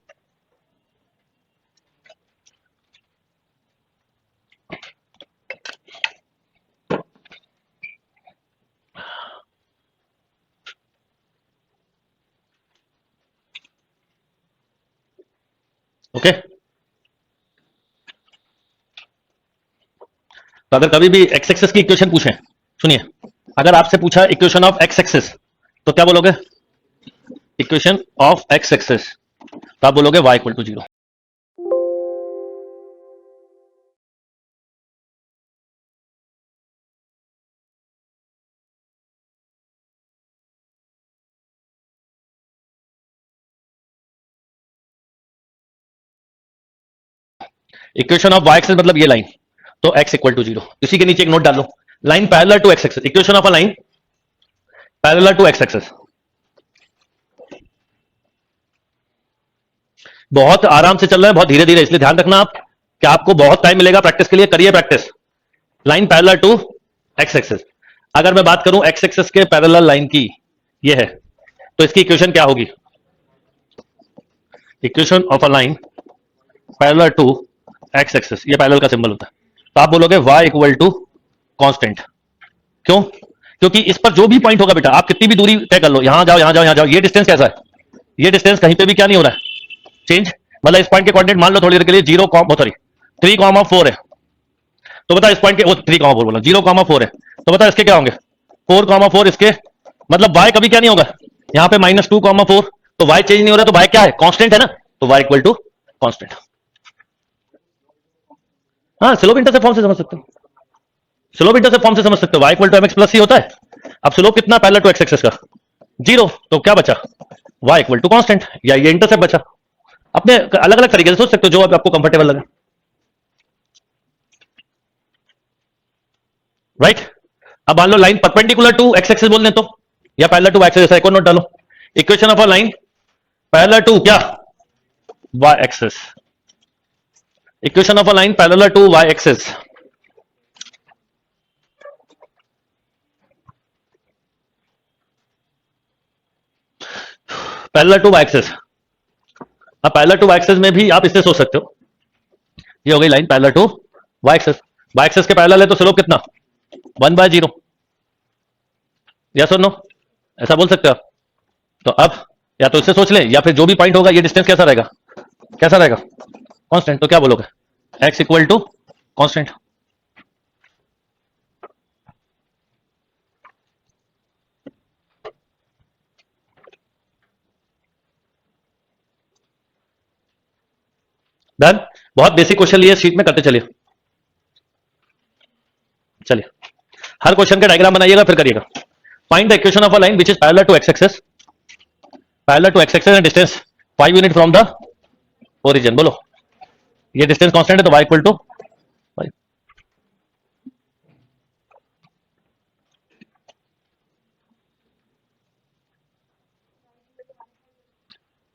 ओके, तो अगर कभी भी एक्स एक्सेस की इक्वेशन पूछे, सुनिए, अगर आपसे पूछा इक्वेशन ऑफ एक्स एक्सेस तो क्या बोलोगे? इक्वेशन ऑफ एक्स एक्सेस तो आप बोलोगे y equal to 0। Equation of y axis मतलब ये लाइन, तो x इक्वल टू 0। इसी के नीचे एक नोट डाल लो, line parallel to x axes, equation of a line parallel to x axes. बहुत आराम से चल रहा है, बहुत धीरे धीरे, इसलिए ध्यान रखना आप कि आपको बहुत टाइम मिलेगा प्रैक्टिस के लिए, करिए practice. Line parallel to x axis, अगर मैं बात करूं एक्स एक्सेस के पैरेलल लाइन की, ये है, तो इसकी इक्वेशन क्या होगी? Equation of a line parallel to x axis, ये पैरेलल का सिंबल होता है, तो आप बोलोगे y इक्वल टू कांस्टेंट। क्यों? क्योंकि इस पर जो भी पॉइंट होगा बेटा, आप कितनी भी दूरी तय कर लो, यहां जाओ यहां जाओ यहां जाओ, ये डिस्टेंस कैसा है? ये डिस्टेंस कहीं पे भी क्या नहीं हो रहा है, चेंज। मतलब इस पॉइंट के कोऑर्डिनेट मान लो थोड़ी देर के लिए 3,4 है, तो बता इस पॉइंट के 3,4 बोला 0,4 है, तो बता इसके क्या होंगे? 4,4 इसके, मतलब y कभी क्या नहीं होगा, यहां पे -2,4, तो y चेंज नहीं हो रहा, तो y क्या है? कांस्टेंट है ना, तो y इक्वल टू कांस्टेंट। हाँ, स्लोप इंटरसेप्ट फॉर्म से समझ सकते हो, स्लोप इंटरसेप्ट फॉर्म से समझ सकते हो, y equal to mx plus c होता है। अब स्लोप कितना पैरेलल टू एक्स एक्सेस का? 0, तो क्या बचा? y इक्वल टू कांस्टेंट, या ये इंटरसेप्ट बचा। अपने अलग अलग तरीके से सोच सकते हो, जो आपको कंफर्टेबल लगे, राइट। अब मान लो line perpendicular to x axes बोल दें तो, या पैरेलल टू y एक्सेस, एक और नोट डालो, equation of a line parallel to क्या? y axis, equation of a line parallel to y axis. Parallel to y axis, अब पैरेलल टू y एक्सेस में भी आप इससे सोच सकते हो, ये हो गई line parallel to y axis, y axis के पैरेलल है तो स्लोप कितना? 1/0, यस और नो, ऐसा बोल सकते हो आप। तो अब या तो इससे सोच ले, या फिर जो भी पॉइंट होगा ये डिस्टेंस कैसा रहेगा? कैसा रहेगा? कांस्टेंट। तो क्या बोलोगे? x equal to constant. Done. बहुत बेसिक क्वेश्चन लिए शीट में, करते चलिए। चलिए हर क्वेश्चन का डायग्राम बनाइएगा फिर करिएगा। Find the equation of a line which is parallel to x axis, parallel to x axis and distance 5 unit from the origin. बोलो, ये डिस्टेंस कांस्टेंट है तो y इक्वल टू 5।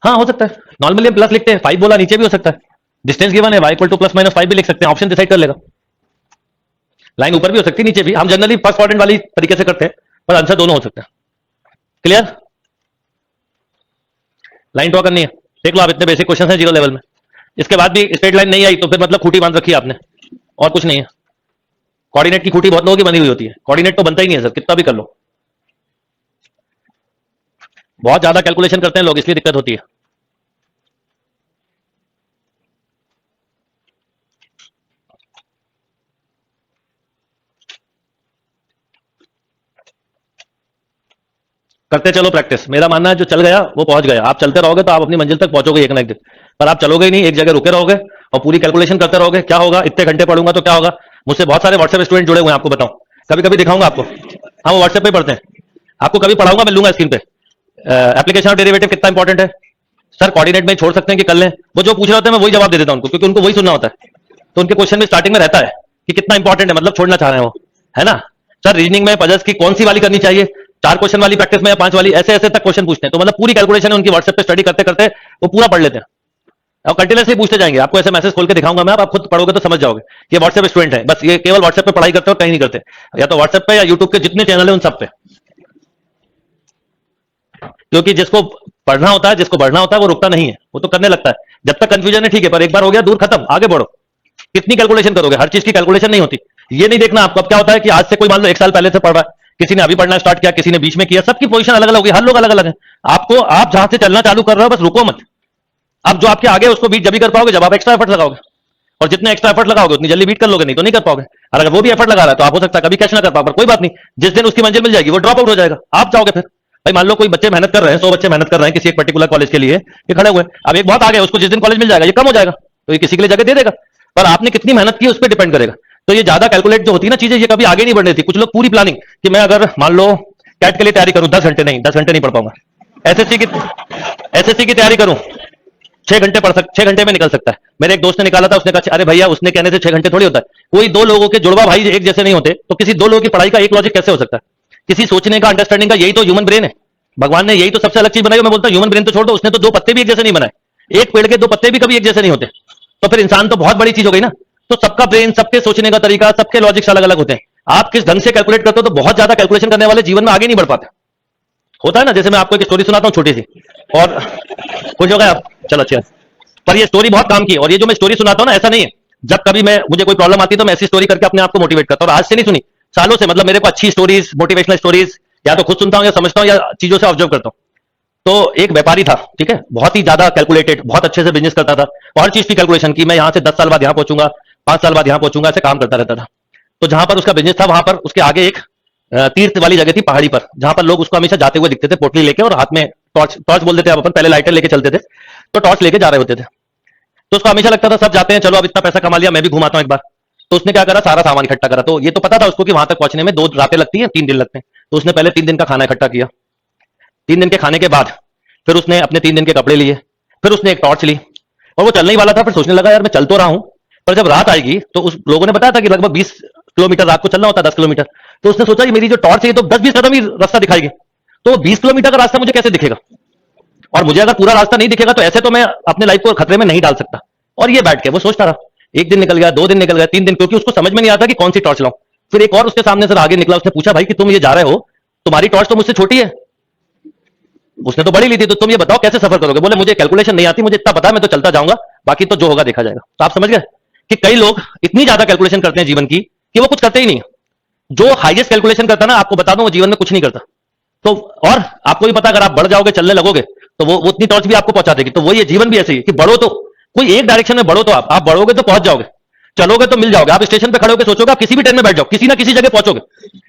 हाँ हो सकता है, नॉर्मली हम प्लस लिखते हैं, 5 बोला नीचे भी हो सकता है, डिस्टेंस गिवन है y इक्वल टू +-5 भी लिख सकते हैं, ऑप्शन डिसाइड कर लेगा। लाइन ऊपर भी हो सकती है नीचे भी, हम जनरली फर्स्ट क्वाड्रेंट वाली तरीके से करते हैं, पर आंसर दोनों हो सकते हैं। क्लियर? लाइन ड्रॉ करनी है, देख लो आप, इतने बेसिक क्वेश्चन है 0 लेवल में। इसके बाद भी स्ट्रेट लाइन नहीं आई तो फिर मतलब खूटी बांध रखी है आपने, और कुछ नहीं है। कोऑर्डिनेट की खूटी बहुत लोगों की बनी हुई होती है, कोऑर्डिनेट तो बनता ही नहीं है सर, कितना भी कर लो, बहुत ज्यादा कैलकुलेशन करते हैं लोग, इसलिए दिक्कत होती है। करते चलो प्रैक्टिस, मेरा मानना है जो चल गया वो पहुंच गया, आप चलते रहोगे तो आप अपनी मंजिल तक पहुंचोगे एक ना एक दिन, पर आप चलोगे ही नहीं, एक जगह रुके रहोगे और पूरी कैलकुलेशन करते रहोगे। क्या होगा? इतने घंटे पढ़ूंगा तो क्या होगा? मुझसे बहुत सारे व्हाट्सएप स्टूडेंट जुड़े हुए हैं, आपको बताऊं, कभी कभी दिखाऊंगा आपको, हाँ वो व्हाट्सएप पे पढ़ते हैं, आपको कभी पढ़ाऊंगा, मिलूंगा स्क्रीन पे। एप्लीकेशन ऑफ डेरिवेटिव कितना इंपॉर्टेंट है सर, कोऑर्डिनेट में छोड़ सकते हैं कि कर लें, वो जो पूछ रहे होते हैं मैं वही जवाब दे देता हूं उनको, क्योंकि उनको वही सुनना होता है। तो उनके क्वेश्चन में स्टार्टिंग में रहता है कि कितना इंपॉर्टेंट है, मतलब छोड़ना चाह रहे हैं वो, है ना। सर रीजनिंग में पजल्स की कौन सी वाली करनी चाहिए, 4 क्वेश्चन वाली प्रैक्टिस में या 5 वाली, ऐसे ऐसे तक क्वेश्चन पूछते हैं, तो मतलब पूरी कैलकुलेशन है उनकी, व्हाट्सएप पे स्टडी करते करते वो पूरा पढ़ लेते हैं और कंटिन्यूसली पूछते जाएंगे। आपको ऐसे मैसेज खोल के दिखाऊंगा मैं, आप खुद पढ़ोगे तो समझ जाओगे ये व्हाट्सएप स्टूडेंट है, बस ये केवल व्हाट्सएप पे पढ़ाई करते हो, कहीं नहीं करते, या तो व्हाट्सएप पे या यूट्यूब के जितने चैनल है उन सब पे। क्योंकि जिसको पढ़ना होता है, जिसको बढ़ना होता है, वो रुकता नहीं है, वो तो करने लगता है। जब तक कंफ्यूजन है ठीक है, पर एक बार हो गया दूर, खत्म, आगे बढ़ो। कितनी कैलकुलेशन करोगे? हर चीज की कैलकुलेशन नहीं होती, ये नहीं देखना आपको। अब क्या होता है कि आज से कोई मान लो 1 साल पहले से पढ़ रहा है, किसी ने अभी पढ़ना स्टार्ट किया, किसी ने बीच में किया, सबकी पोजीशन अलग अलग होगी, हर लोग अलग अलग है। आपको, आप जहां से चलना चालू कर रहे हो बस रुको मत, अब जो आपके आगे उसको बीच जब भी कर पाओगे जब आप एक्स्ट्रा एफर्ट लगाओगे। और जितने एक्स्ट्रा एफर्ट लगाओगे उतनी जल्दी बीट कर लोगे, नहीं तो नहीं कर पाओगे। और अगर वो भी एफर्ट लगा रहा है तो आप हो सकता है कभी कैच ना कर पाओ, पर कोई बात नहीं, जिस दिन उसकी मंजिल मिल जाएगी वो ड्रॉप आउट हो जाएगा, आप जाओगे फिर। भाई मान लो कोई बच्चे मेहनत कर रहे हैं, 100 बच्चे मेहनत कर रहे हैं किसी एक पर्टिकुलर कॉलेज के लिए, ये खड़े हुए, अब एक बहुत आगे उसको जिस दिन कॉलेज मिल जाएगा ये कम हो जाएगा, तो ये किसी के लिए जगह दे देगा, पर आपने कितनी मेहनत की उस पर डिपेंड करेगा। तो ये ज्यादा कैलकुलेट जो होती है ना चीजें, ये कभी आगे नहीं बढ़ थी। कुछ लोग पूरी प्लानिंग कि मैं अगर मान लो कैट के लिए तैयारी करूं 10 घंटे, नहीं 10 घंटे नहीं पढ़ पाऊंगा। एसएससी की तैयारी करूं 6 घंटे पढ़ 6 घंटे में निकल सकता है। मेरे एक दोस्त ने निकाला था, उसने कहा अरे भैया उसने कहने से 6 घंटे थोड़ी होता है, कोई दो लोगों के जुड़वा भाई एक जैसे नहीं होते, तो किसी दो लोगों की पढ़ाई का एक लॉजिक कैसे हो सकता है? किसी सोचने का, अंडरस्टैंडिंग का, यही तो ह्यूमन ब्रेन है। भगवान ने यही तो सबसे अलग चीज बनाई। मैं बोलता हूं ह्यूमन ब्रेन तो छोड़ दो, उसने तो 2 पत्ते भी एक जैसे नहीं बनाए, एक पेड़ के 2 पत्ते भी कभी एक जैसे नहीं होते, तो फिर इंसान तो बहुत बड़ी चीज हो गई ना। तो सबका ब्रेन, सबके सोचने का तरीका, सबके लॉजिक्स अलग अलग होते हैं। आप किस ढंग से कैलकुलेट करते हो, तो बहुत ज्यादा कैलकुलेशन करने वाले जीवन में आगे नहीं बढ़ पाते। होता है ना, जैसे मैं आपको एक स्टोरी सुनाता हूँ छोटी सी, और कुछ हो गया आप, चलो अच्छा, पर ये स्टोरी बहुत काम की है। और ये जो मैं स्टोरी सुनाता हूँ ना, ऐसा नहीं है, जब कभी मुझे कोई प्रॉब्लम आती है तो मैं ऐसी स्टोरी करके अपने आप को मोटिवेट करता हूँ। और आज से नहीं सुनी, सालों से, मतलब मेरे को अच्छी स्टोरीज, मोटिवेशनल स्टोरीज या तो खुद सुनता हूँ या समझता हूँ या चीजों से ऑब्जर्व करता हूँ। तो एक व्यापारी था, ठीक है, बहुत ही ज्यादा कैलकुलेटेड, बहुत अच्छे से बिजनेस करता था, और हर चीज की कैलकुलेशन की, मैं यहां से 10 साल बाद यहां पहुंचूंगा, 5 साल बाद यहां पहुंचूंगा, ऐसे काम करता रहता था। तो जहां पर उसका बिजनेस था वहां पर उसके आगे एक तीर्थ वाली जगह थी पहाड़ी पर, जहां पर लोग उसको हमेशा जाते हुए दिखते थे, पोटली लेके और हाथ में टॉर्च, टॉर्च बोल देते हैं अपन, पहले लाइटर लेके चलते थे, तो टॉर्च लेके जा रहे होते थे। तो उसको हमेशा लगता था सब जाते हैं, चलो अब इतना पैसा कमा लिया, मैं भी घुमाता हूं एक बार। तो उसने क्या करा, सारा सामान इकट्ठा करा। तो ये तो पता था उसको कि वहां तक पहुंचने में 2 रातें लगती हैं, 3 दिन लगते हैं। तो उसने पहले 3 दिन का खाना इकट्ठा किया। 3 दिन के खाने के बाद फिर उसने अपने 3 दिन के कपड़े लिए, फिर उसने एक टॉर्च ली, और वो चलने ही वाला था। फिर सोचने लगा यार मैं चल तो रहा हूं, पर जब रात आएगी, तो उस लोगों ने बताया था कि लगभग 20 किलोमीटर रात को चलना होता है, 10 किलोमीटर। तो उसने सोचा कि मेरी जो टॉर्च है ये तो 10-20 कदम ही रास्ता दिखाएगी, तो 20 किलोमीटर का रास्ता मुझे कैसे दिखेगा, और मुझे अगर पूरा रास्ता नहीं दिखेगा तो ऐसे तो मैं अपने लाइफ को खतरे में नहीं डाल सकता। और ये बैठ के वो सोचता रहा। 1 दिन निकल गया, 2 दिन निकल गया, 3 दिन, क्योंकि उसको समझ में नहीं आता कि कौन सी टॉर्च लाऊं। फिर एक और उसके सामने से आगे निकला, उसने पूछा भाई कि तुम ये जा रहे हो, तुम्हारी टॉर्च तो मुझसे छोटी है, उसने तो बड़ी ली थी, तो तुम ये बताओ कैसे सफर करोगे? बोले मुझे कैलकुलेशन नहीं आती, मुझे इतना पता है, मैं तो चलता जाऊंगा, बाकी तो जो होगा देखा जाएगा। तो आप समझ गए कि कई लोग इतनी ज्यादा कैलकुलेशन करते हैं जीवन की कि वो कुछ करते ही नहीं। जो हाईएस्ट कैलकुलेशन करता है ना, आपको बता दूं, वो जीवन में कुछ नहीं करता। तो और आपको भी पता, अगर आप बढ़ जाओगे, चलने लगोगे, तो वो उतनी टॉर्च भी आपको पहुंचा देगी। तो वो ये जीवन भी ऐसे ही कि बढ़ो, तो कोई एक डायरेक्शन में बढ़ो, तो आप बढ़ोगे तो पहुंच जाओगे, चलोगे तो मिल जाओगे। आप स्टेशन पे खड़े होकर सोचोगे, आप किसी भी ट्रेन में बैठ जाओ, किसी ना किसी जगह पहुंचोगे,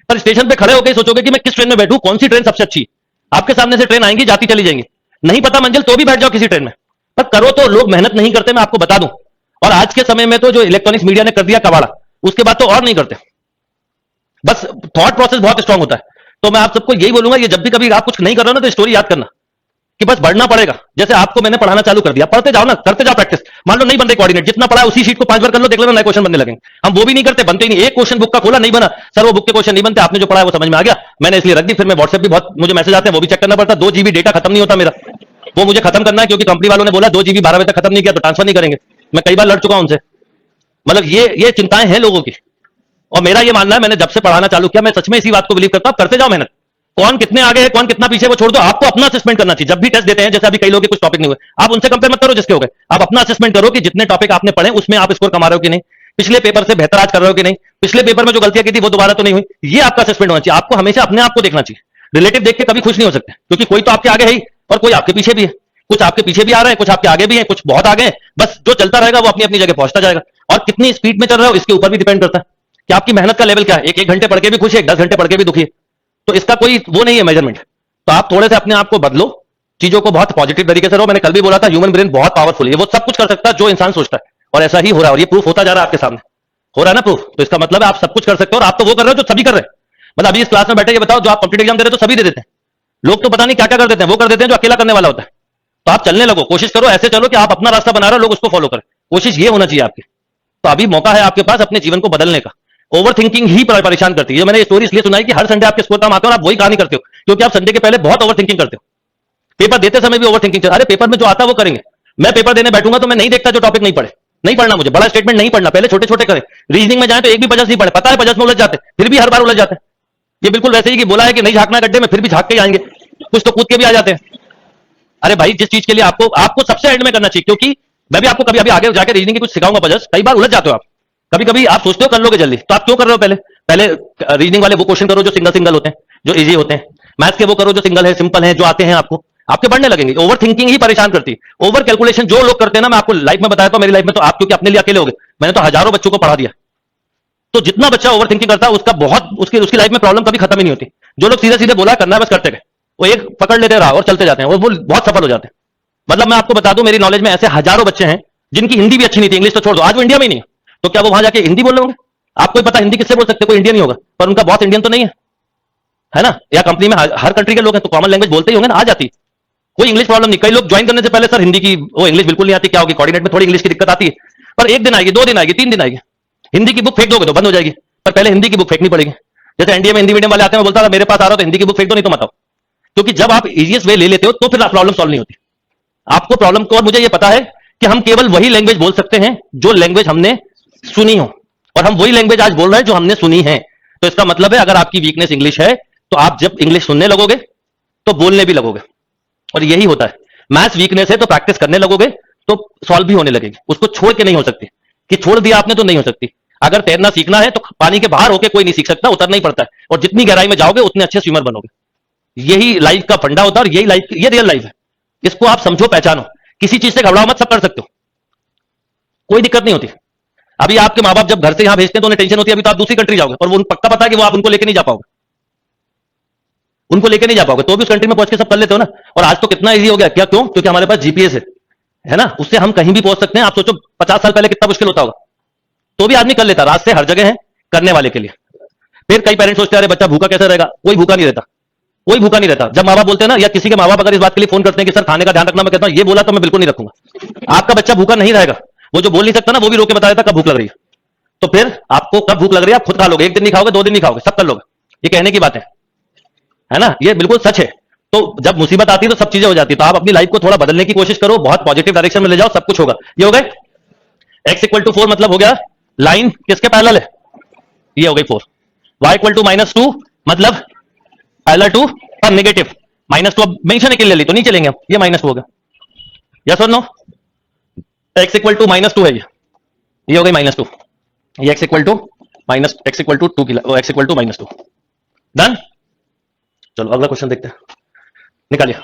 पर स्टेशन पे खड़े होकर सोचोगे कि मैं किस ट्रेन में बैठूं, कौन सी ट्रेन सबसे अच्छी है। आपके सामने से ट्रेन आएंगी, जाती चली जाएंगी, नहीं पता मंजिल, तो भी बैठ जाओ किसी ट्रेन में, पर करो तो। लोग मेहनत नहीं करते, मैं आपको बता दूं। और आज के समय में तो जो इलेक्ट्रॉनिक्स मीडिया ने कर दिया कबाड़ा, उसके बाद तो और नहीं करते। बस थॉट प्रोसेस बहुत स्ट्रांग होता है। तो मैं आप सबको यही बोलूंगा, ये जब भी कभी आप कुछ नहीं कर रहे हो ना, तो स्टोरी याद करना कि बस बढ़ना पड़ेगा। जैसे आपको मैंने पढ़ाना चालू कर दिया, पढ़ते जाओ ना, करते जाओ प्रैक्टिस। मान लो नहीं बन रहे कोऑर्डिनेट, जितना पढ़ा उसी शीट को 5 बार कर लो, देख लेना नए क्वेश्चन बनने लगेंगे। हम वो भी नहीं करते, बनते ही नहीं। एक क्वेश्चन बुक का खोला, नहीं बना, सर वो बुक के क्वेश्चन नहीं बनते, आपने जो पढ़ा है वो समझ में आ गया, मैंने इसलिए रख दी। फिर मैं व्हाट्सएप भी बहुत मुझे मैसेज आते हैं, वो भी चेक करना पड़ता है। 2 GB डेटा खत्म नहीं होता मेरा, वो मुझे खत्म करना है, क्योंकि कंपनी वालों ने बोला 2 GB 12 बजे तक खत्म नहीं किया तो ट्रांसफर नहीं करेंगे। मैं कई बार लड़ चुका हूं उनसे। मतलब ये चिंताएं हैं लोगों की। और मेरा ये मानना है, मैंने जब से पढ़ाना चालू किया, मैं सच में इसी बात को बिलीव करता हूं, करते जाओ मेहनत। कौन कितने आगे है, कौन कितना पीछे, वो छोड़ दो। आपको अपना असेसमेंट करना चाहिए। जब भी टेस्ट देते हैं, जैसे अभी कई लोगों के कुछ टॉपिक नहीं हुए, आप उनसे कंपेयर मत करो जिसके हो गए। आप अपना असेसमेंट करो कि जितने टॉपिक आपने पढ़े उसमें आप स्कोर कमा रहे हो कि नहीं, पिछले पेपर से बेहतर आज कर रहे हो कि नहीं, पिछले पेपर में जो गलतियां की थी वो दोबारा तो नहीं हुई। ये आपका असेसमेंट होना चाहिए। आपको हमेशा अपने आप को देखना चाहिए। रिलेटिव देख के कभी खुश नहीं हो सकते, क्योंकि कोई तो आपके आगे है ही और कोई आपके पीछे भी है। कुछ आपके पीछे भी आ रहे हैं, कुछ आपके आगे भी है, कुछ बहुत आगे हैं। बस जो चलता रहेगा वो अपनी अपनी जगह पहुंचता जाएगा। और कितनी स्पीड में चल रहे हो इसके ऊपर भी डिपेंड करता है कि आपकी मेहनत का लेवल क्या है। एक घंटे पढ़ के भी खुश है, 10 घंटे पढ़ के भी दुखी है, तो इसका कोई वो नहीं है मेजरमेंट। तो आप थोड़े से अपने आप को बदलो, चीजों को बहुत पॉजिटिव तरीके से रहो। मैंने कल भी बोला था, ह्यूमन ब्रेन बहुत पावरफुल है, वो सब कुछ कर सकता है जो इंसान सोचता है, और ऐसा ही हो रहा है। और ये प्रूफ होता जा रहा है आपके सामने, हो रहा है ना प्रूफ। तो इसका मतलब है आप सब कुछ कर सकते हो, और आप तो वो कर रहे हो जो सभी कर रहे हैं। मतलब अभी इस क्लास में बैठे ये बताओ, जो आप कॉम्पिटिटिव एग्जाम दे रहे हो तो सभी दे देते हैं, लोग तो पता नहीं क्या क्या कर देते हैं, वो कर देते हैं जो अकेला करने वाला होता है। तो आप चलने लगो, कोशिश करो, ऐसे चलो कि आप अपना रास्ता बना रहे हो, लोग उसको फॉलो करें। कोशिश ये होना चाहिए आपकी। तो अभी मौका है आपके पास अपने जीवन को बदलने का। ओवर थिंकिंग ही परेशान करती है। मैंने ये स्टोरी इसलिए सुनाई कि हर संडे आपके स्कूल काम आते हो और आप वही कहानी करते हो, क्योंकि आप संडे के पहले बहुत ओवर थिंकिंग करते हो। पेपर देते समय भी ओवर थिंकिंग, अरे पेपर में जो आता है वो करेंगे। मैं पेपर देने बैठूंगा तो मैं नहीं देखता जो टॉपिक नहीं पढ़े, नहीं पढ़ना मुझे, बड़ा स्टेटमेंट नहीं पढ़ना, पहले छोटे छोटे करें। रीजनिंग में जाए तो एक भी पजस नहीं पढ़े, पता है पजस में उलझ जाते, फिर भी हर बार उलझ जाते हैं। ये बिल्कुल वैसे ही कि बोला है कि नहीं झांकना गड्ढे में, फिर भी झांक के आएंगे, कुछ तो कूद के भी आ जाते हैं। अरे भाई, जिस चीज के लिए आपको सबसे एंड में करना चाहिए, क्योंकि मैं भी आपको कभी अभी आगे जाकर रीजनिंग की कुछ सिखाऊंगा पजस। कई बार उलझ जाते हो आप, कभी कभी आप सोचते हो कर लोगे जल्दी, तो आप क्यों कर रहे हो? पहले रीजनिंग वाले वो क्वेश्चन करो जो सिंगल सिंगल होते हैं, जो इजी होते हैं। मैथ्स के वो करो जो सिंगल है, सिंपल है, जो आते हैं आपको। आपके बढ़ने लगेंगे। ओवर थिंकिंग ही परेशान करती है। ओवर कैलकुलेशन जो लोग करते हैं ना, मैं आपको लाइफ में बताया था, मेरी लाइफ में तो आप क्योंकि अपने लिए अकेले हो गए, मैंने तो हजारों बच्चों को पढ़ा दिया। तो जितना बच्चा ओवर थिंकिंग करता है उसका बहुत उसकी उसकी लाइफ में प्रॉब्लम कभी खत्म ही नहीं होती। जो लोग सीधे सीधे बोला करना है बस करते गए, वो एक पकड़ लेते रहा और चलते जाते हैं, वो बहुत सफल हो जाते हैं। मतलब मैं आपको बता दूं, मेरी नॉलेज में ऐसे हजारों बच्चे हैं जिनकी हिंदी भी अच्छी नहीं थी, इंग्लिश तो छोड़ दो, आज वो इंडिया में ही नहीं है, तो क्या वो वहां जाके हिंदी बोल रहे होंगे? आपको पता हिंदी किससे बोल सकते, कोई इंडियन ही होगा, पर उनका बॉस इंडियन तो नहीं है ना? या कंपनी में हर कंट्री के लोग हैं तो कॉमन लैंग्वेज बोलते ही होंगे ना, आ जाती। कोई इंग्लिश प्रॉब्लम नहीं। कई लोग ज्वाइन करने से पहले सर हिंदी की वो इंग्लिश बिल्कुल नहीं आती, क्या होगी, कोऑर्डिनेट में थोड़ी इंग्लिश की दिक्कत आती है, पर एक दिन आएगी, 2 दिन आएगी, 3 दिन आएगी, हिंदी की बुक फेंक दोगे तो बंद हो जाएगी, पर पहले हिंदी की बुक फेंकनी पड़ेगी। जैसे एनडीए में हिंदी मीडियम वाले आते हैं, मैं बोलता था मेरे पास आ रहा हो तो हिंदी की बुक फेंक दो, नहीं तो मत आओ, क्योंकि जब आप इजीएस्ट वे ले लेते हो तो फिर प्रॉब्लम सॉल्व नहीं होती आपको प्रॉब्लम को। और मुझे ये पता है कि हम केवल वही लैंग्वेज बोल सकते हैं जो लैंग्वेज हमने सुनी हो, और हम वही लैंग्वेज आज बोल रहे हैं जो हमने सुनी है। तो इसका मतलब है अगर आपकी वीकनेस इंग्लिश है तो आप जब इंग्लिश सुनने लगोगे तो बोलने भी लगोगे, और यही होता है। मैथ्स वीकनेस है तो प्रैक्टिस करने लगोगे तो सॉल्व भी होने लगेगी, उसको छोड़ के नहीं हो सकती, कि छोड़ दिया आपने तो नहीं हो सकती। अगर तैरना सीखना है तो पानी के बाहर होकर कोई नहीं सीख सकता, उतरना ही पड़ता है, और जितनी गहराई में जाओगे उतने अच्छे स्विमर बनोगे। यही लाइफ का फंडा होता है, और यही लाइफ, ये रियल लाइफ है। इसको आप समझो, पहचानो, किसी चीज से घबराओ मत, सब कर सकते हो, कोई दिक्कत नहीं होती। अभी आपके माँ बाप जब घर से यहां भेजते हैं तो उन्हें टेंशन होती है, अभी तो आप दूसरी कंट्री जाओगे और वो पक्का पता है कि वो आप उनको लेके नहीं जा पाओगे, उनको लेके नहीं जा पाओगे, तो भी उस कंट्री में पहुंच के सब कर लेते हो ना। और आज तो कितना इजी हो गया, क्या क्यों? क्योंकि हमारे पास जीपीएस है ना, उससे हम कहीं भी पहुंच सकते हैं। आप सोचो 50 साल पहले कितना मुश्किल होता होगा, तो भी आदमी कर लेता। रास्ते हर जगह है करने वाले के लिए। फिर कई पेरेंट्स सोचते हैं अरे बच्चा भूखा कैसे रहेगा, कोई भूखा नहीं रहता, कोई भूखा नहीं रहता। जब माँ बाप बोलते हैं ना, या किसी के माँ बाप अगर इस बात के लिए फोन करते हैं कि सर खाने का ध्यान रखना, मैं कहता हूं ये बोला तो मैं बिल्कुल नहीं रखूंगा। आपका बच्चा भूखा नहीं रहेगा, वो जो बोल नहीं सकता ना वो भी रोक के बता देता कब भूख लग रही है। तो फिर आपको कब भूख लग रही है आप खुद खा लोगे, एक दिन नहीं खाओगे, 2 दिन नहीं खाओगे, सब कर लोगे। ये कहने की बात है ना, ये बिल्कुल सच है। तो जब मुसीबत आती है तो सब चीजें हो जाती है। तो आप अपनी लाइफ को थोड़ा बदलने की कोशिश करो, बहुत पॉजिटिव डायरेक्शन में ले जाओ, सब कुछ होगा। ये हो गए x इक्वल टू 4 मतलब हो गया लाइन किसके पैरेलल है, ये हो गई 4। y इक्वल टू -2 मतलब पैरेलल टू पर नेगेटिव, -2 अब मेंशन के लिए ली तो नहीं चलेंगे, ये -2 हो गया। यस और नो? x इक्वल टू -2 है, ये हो गई -2, ये x इक्वल टू -2 की x इक्वल टू -2। डन। चलो अगला क्वेश्चन देखते हैं, निकालिए।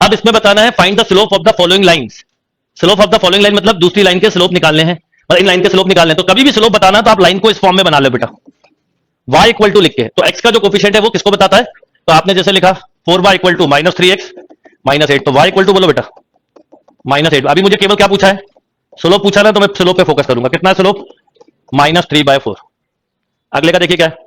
अब इसमें बताना है find the slope of the following lines. Slope of the following line मतलब दूसरी लाइन के स्लोप निकालने हैं, और इन लाइन के स्लोप निकालने हैं। तो कभी भी स्लोप बताना तो आप लाइन को इस फॉर्म में बना लो बेटा, y इक्वल टू लिख के। तो x का जो कोफिशिएंट है वो किसको बताता है, तो आपने जैसे लिखा 4y इक्वल टू -3x -8, तो y इक्वल टू बोलो बेटा -8। अभी मुझे केवल क्या पूछा है, स्लोप पूछा ना, तो मैं स्लोप पे फोकस करूंगा। कितना है स्लोप? -3/4। अगले का देखिए क्या है,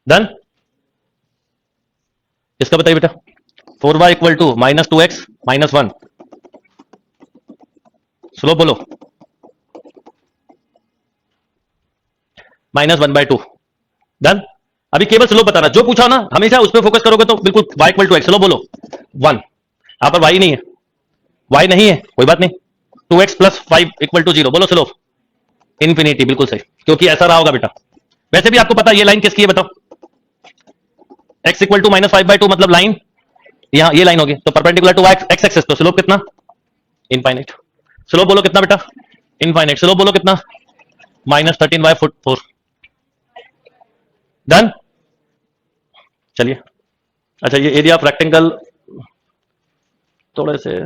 डन। इसका बताइए बेटा, 4y equal to -2x -1, slope बोलो -1/2। डन। अभी केवल स्लोप बताना, जो पूछा ना हमेशा उस पर फोकस करोगे तो बिल्कुल। y equal to x, slope बोलो 1। यहां पर y नहीं है, y नहीं है, कोई बात नहीं। 2x प्लस 5 इक्वल टू 0, बोलो स्लोप इन्फिनिटी, बिल्कुल सही, क्योंकि ऐसा रहा होगा बेटा। वैसे भी आपको पता ये लाइन किसकी है बताओ, x इक्वल टू -5/2 मतलब लाइन यहां, ये लाइन होगी, तो परपेंडिकुलर टू x एक्सिस, तो स्लोप कितना? इनफाइनाइट। स्लोप बोलो कितना बेटा? इनफाइनाइट। स्लोप बोलो कितना? -13/4। डन। चलिए, अच्छा ये एरिया ऑफ रेक्टेंगल थोड़े से,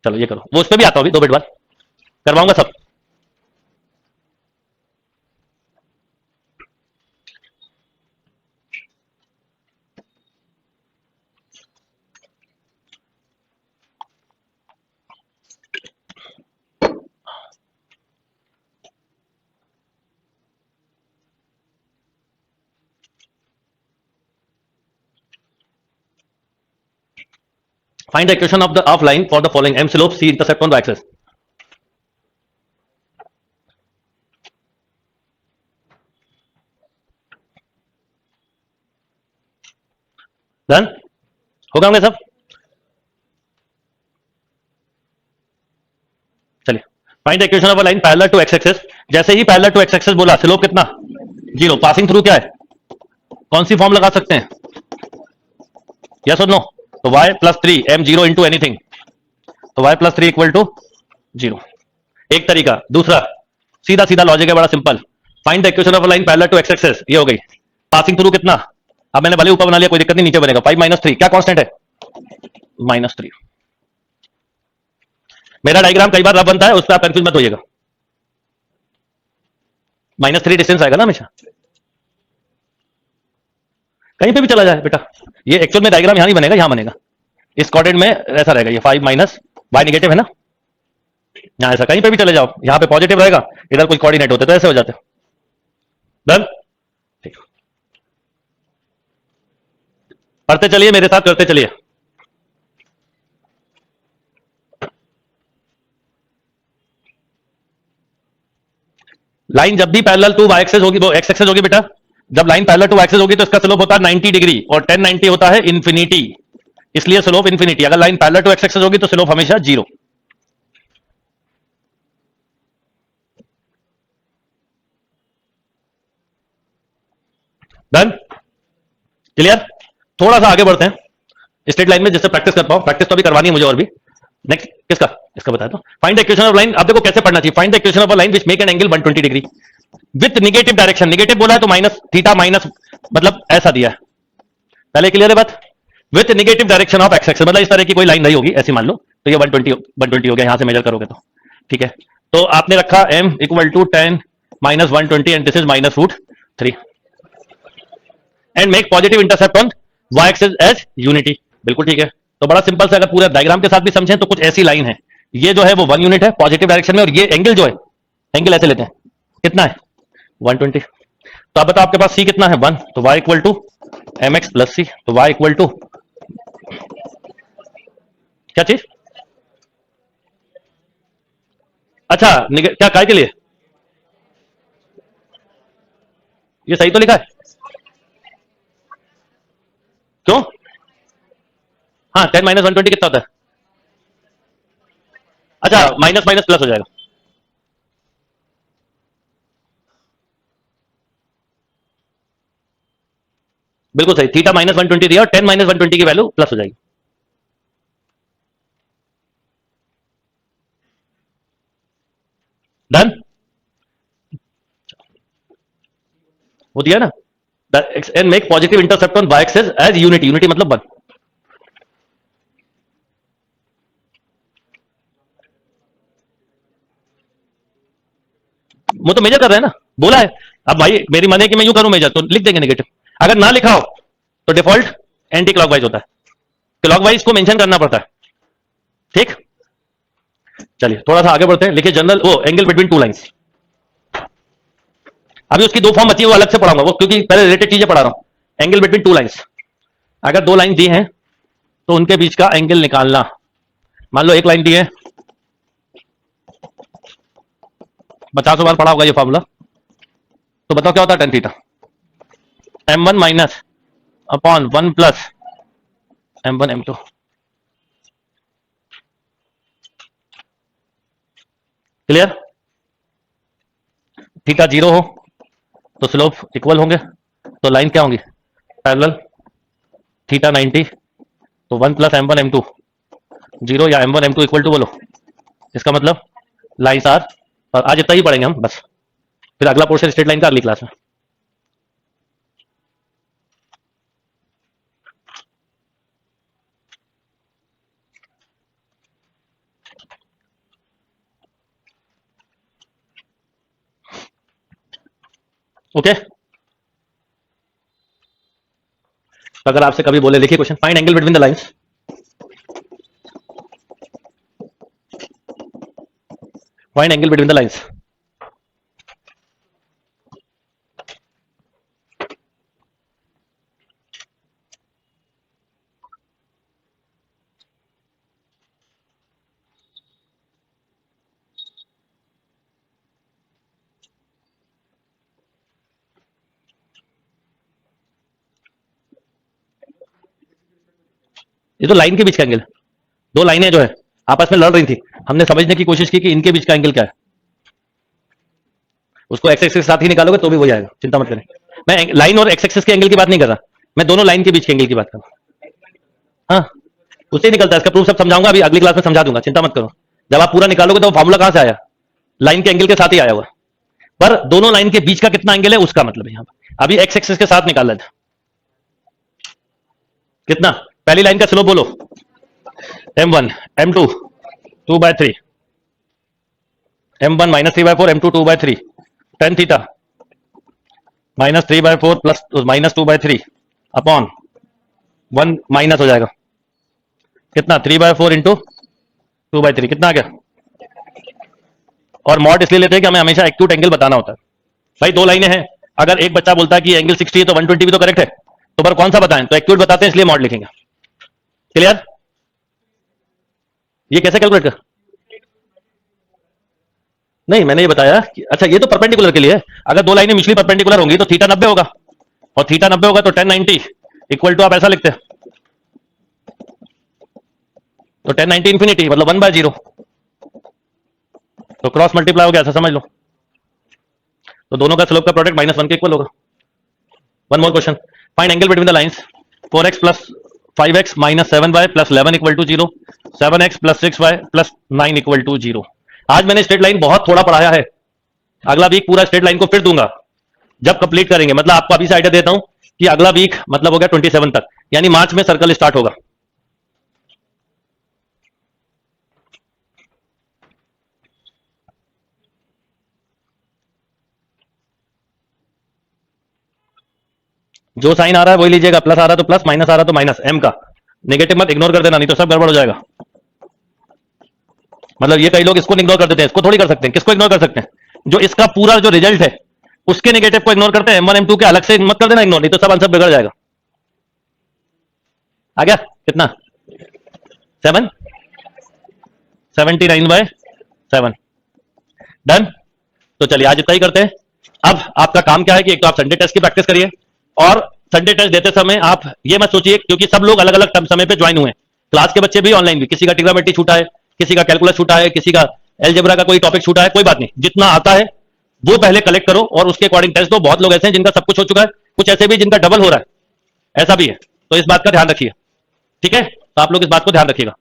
चलो ये करो, वो उस पर भी आता होगी, 2 मिनट बाद करवाऊंगा सब। Find the equation of the of line for the following: m slope, c intercept on the axis. Done? होगा होंगे सब? चलिए, find the equation of a line parallel to x axis. जैसे ही पैरेलल टू x एक्सिस बोला, slope कितना? 0। Passing through क्या है? कौन सी फॉर्म लगा सकते हैं? यस और नो? तो y plus 3 m zero into anything, तो y प्लस 3 इक्वल टू 0, एक तरीका। दूसरा सीधा सीधा लॉजिक है, बड़ा simple, find the equation of a line parallel to x axis, ये हो गई। पासिंग थ्रू कितना, अब मैंने भले ऊपर बना लिया, कोई दिक्कत नहीं, नीचे बनेगा 5 माइनस 3, क्या कांस्टेंट है? -3। मेरा डायग्राम कई बार रफ बनता है, उस पर आप कंफ्यूज मत होइएगा, -3 डिस्टेंस आएगा ना हमेशा, कहीं पे भी चला जाए बेटा। ये एक्चुअल में डायग्राम यहां नहीं बनेगा, यहां बनेगा, इस कोऑर्डिनेट में ऐसा रहेगा, ये 5 माइनस y नेगेटिव है ना, यहां ऐसा कहीं पे भी चले जाओ, यहां पे पॉजिटिव रहेगा, इधर कुछ कोऑर्डिनेट होते तो ऐसे हो जाते। डन, ठीक, पढ़ते चलिए मेरे साथ, करते चलिए। लाइन जब भी पैरेलल टू y एक्सिस होगी, वो x एक्सिस होगी बेटा, जब line parallel to y axis होगी तो इसका स्लोप होता है 90 डिग्री, और 1090 होता है इंफिनिटी, इसलिए स्लोप इंफिनिटी। अगर line parallel to x axis होगी तो स्लोप हमेशा 0। Done, clear? थोड़ा सा आगे बढ़ते हैं स्ट्रेट लाइन में, जिससे प्रैक्टिस कर पाओ, प्रैक्टिस तो अभी करवानी है मुझे और भी। नेक्स्ट किसका, इसका बताया तो, find the equation of line. अब देखो कैसे पढ़ना चाहिए, find the equation of a line which make an angle 120 degree with negative direction. Negative बोला है तो माइनस थीटा, माइनस मतलब ऐसा दिया है, पहले क्लियर है बात? With negative direction of x axis, मतलब इस तरह की कोई लाइन नहीं होगी, ऐसी मान लो, तो ये 120 हो गया, यहां से मेजर करोगे तो, ठीक है। तो आपने रखा m equal to 10 minus 120 and this is -√3 and make positive intercept on y axis as unity. बिल्कुल ठीक है, तो बड़ा सिंपल से अगर पूरे डायग्राम के साथ भी समझें तो कुछ ऐसी लाइन है, ये जो है वो 1 यूनिट है पॉजिटिव डायरेक्शन में, और ये एंगल जो है, एंगल ऐसे लेते हैं, कितना है 120। तो अब बताओ आपके पास c कितना है 1, तो y equal to mx plus c, तो y इक्वल टू क्या चीज, अच्छा क्या काय के लिए, ये सही तो लिखा है, क्यों? हाँ 10 माइनस 120 कितना होता है? अच्छा माइनस माइनस प्लस हो जाएगा, बिल्कुल सही, थीटा माइनस 120 दिया और 10 माइनस 120 की वैल्यू प्लस हो जाएगी। डन, वो दिया ना, and make positive intercept on y axis as unity, unity मतलब 1। वो तो मेजर कर रहे हैं ना, बोला है। अब भाई मेरी मन है कि मैं यूं करूं मेजर, तो लिख देंगे नेगेटिव, अगर ना लिखा हो तो डिफॉल्ट एंटी क्लॉकवाइज होता है, क्लॉकवाइज को मेंशन करना पड़ता है, ठीक। चलिए थोड़ा सा आगे बढ़ते हैं, लिखिए जनरल वो एंगल बिटवीन टू लाइंस। अभी उसकी दो फॉर्म बची है, वो अलग से पढ़ाऊंगा, वो क्योंकि पहले रिलेटेड चीजें पढ़ा रहा हूं। एंगल बिटवीन टू लाइंस, अगर दो लाइन दी हैं तो उनके बीच का एंगल निकालना। मान लो एक लाइन दी है, 50 बार पढ़ा होगा ये फॉर्मूला, तो बताओ क्या होता है tan theta, m1 minus upon 1 plus m1 m2। Clear? Theta 0 हो तो स्लोप इक्वल होंगे, तो लाइन क्या होंगी पैरेलल, थीटा 90 तो 1 प्लस m1 m2 0 या m1 m2 इक्वल टू बोलो, इसका मतलब लाइन्स आर, और आज इतना ही पढ़ेंगे हम बस, फिर अगला पोर्शन स्ट्रेट लाइन का अगली क्लास में। ओके, तो अगर आपसे कभी बोले लिखिए question, find angle between the lines, find angle between the lines. ये तो लाइन के बीच का एंगल, दो लाइनें जो है आपस में लड़ रही थी, हमने समझने की कोशिश की कि इनके बीच का एंगल क्या है, उसको एक्स एक्सिस के साथ ही निकालोगे तो भी वही आएगा, चिंता मत करें। मैं लाइन और एक्स एक्सिस के एंगल की बात नहीं कर रहा, मैं दोनों लाइन के बीच के एंगल की बात कर रहा हूं। हाँ, उससे निकलता है, इसका प्रूफ सब समझाऊंगा, अभी अगली क्लास में समझा दूंगा, चिंता मत करो। जब आप पूरा निकालोगे तो फॉर्मूला कहां से आया, लाइन के एंगल के साथ ही आया हुआ, पर दोनों लाइन के बीच का कितना एंगल है उसका मतलब है यहां पर। अभी एक्स एक्सिस के साथ निकाल लेते, कितना, पहली लाइन का स्लोप बोलो, m1 m2 2/3, m1 -3/4 m2 2/3, tan theta -3/4 plus -2/3 upon 1 minus हो जाएगा, कितना 3/4 इंटू 2/3, कितना आ गया। और मॉड इसलिए लेते हैं कि हमें हमेशा एक्यूट एंगल बताना होता है। भाई दो लाइनें हैं, अगर एक बच्चा बोलता है कि एंगल 60 है तो 120 भी तो करेक्ट है, तो पर कौन सा बताएं, तो एक्यूट बताते हैं इसलिए मॉड लिखेंगे। क्लियर, ये कैसे कैलकुलेट कर, नहीं मैंने ये बताया कि अच्छा ये तो परपेंडिकुलर के लिए है, अगर दो लाइनें म्यूचुअली परपेंडिकुलर होंगी तो थीटा 90 होगा, और थीटा 90 होगा तो tan 90 इक्वल टू आप ऐसा लिखते हैं, तो tan 90 इंफिनिटी मतलब 1/0, तो क्रॉस मल्टीप्लाई हो गया, ऐसा समझ लो, तो दोनों का स्लोप का प्रोडक्ट -1 के इक्वल होगा। One more question, find angle between the lines 4x plus 5x minus 7y plus 11 equal to 0, 7x plus 6y plus 9 equal to 0। आज मैंने स्ट्रेट लाइन बहुत थोड़ा पढ़ाया है, अगला वीक पूरा स्ट्रेट लाइन को फिर दूंगा जब कंप्लीट करेंगे, मतलब आपको अभी से आइडिया देता हूं कि अगला वीक मतलब हो गया 27 तक, यानी मार्च में सर्कल स्टार्ट होगा। जो साइन आ रहा है वही लीजिएगा, प्लस आ रहा है तो प्लस, माइनस आ रहा है तो माइनस, एम का नेगेटिव मत इग्नोर कर देना, नहीं तो सब गड़बड़ हो जाएगा। मतलब ये कई लोग इसको इग्नोर कर देते हैं, इसको थोड़ी कर सकते हैं, किसको इग्नोर कर सकते हैं, जो इसका पूरा जो रिजल्ट है उसके नेगेटिव को इग्नोर करते हैं, m1 m2 के अलग से मत कर देना इग्नोर, नहीं तो सब आंसर बिगड़ जाएगा। आ गया कितना, 7 79/7 डन। तो चलिए आज इतना ही करते हैं। अब आपका काम क्या है कि एक तो आप संडे टेस्ट की प्रैक्टिस करिए, और संडे टेस्ट देते समय आप ये मत सोचिए, क्योंकि सब लोग अलग अलग समय पे ज्वाइन हुए, क्लास के बच्चे भी ऑनलाइन भी, किसी का ट्रिग्नोमेट्री छूटा है, किसी का कैलकुलस छूटा है, किसी का एलजेब्रा का कोई टॉपिक छूटा है, कोई बात नहीं, जितना आता है वो पहले कलेक्ट करो और उसके अकॉर्डिंग टेस्ट दो। बहुत लोग ऐसे हैं जिनका सब कुछ हो चुका है, कुछ ऐसे भी जिनका डबल हो रहा है, ऐसा भी है, तो इस बात का ध्यान रखिए, ठीक है, तो आप लोग इस बात को ध्यान रखिएगा।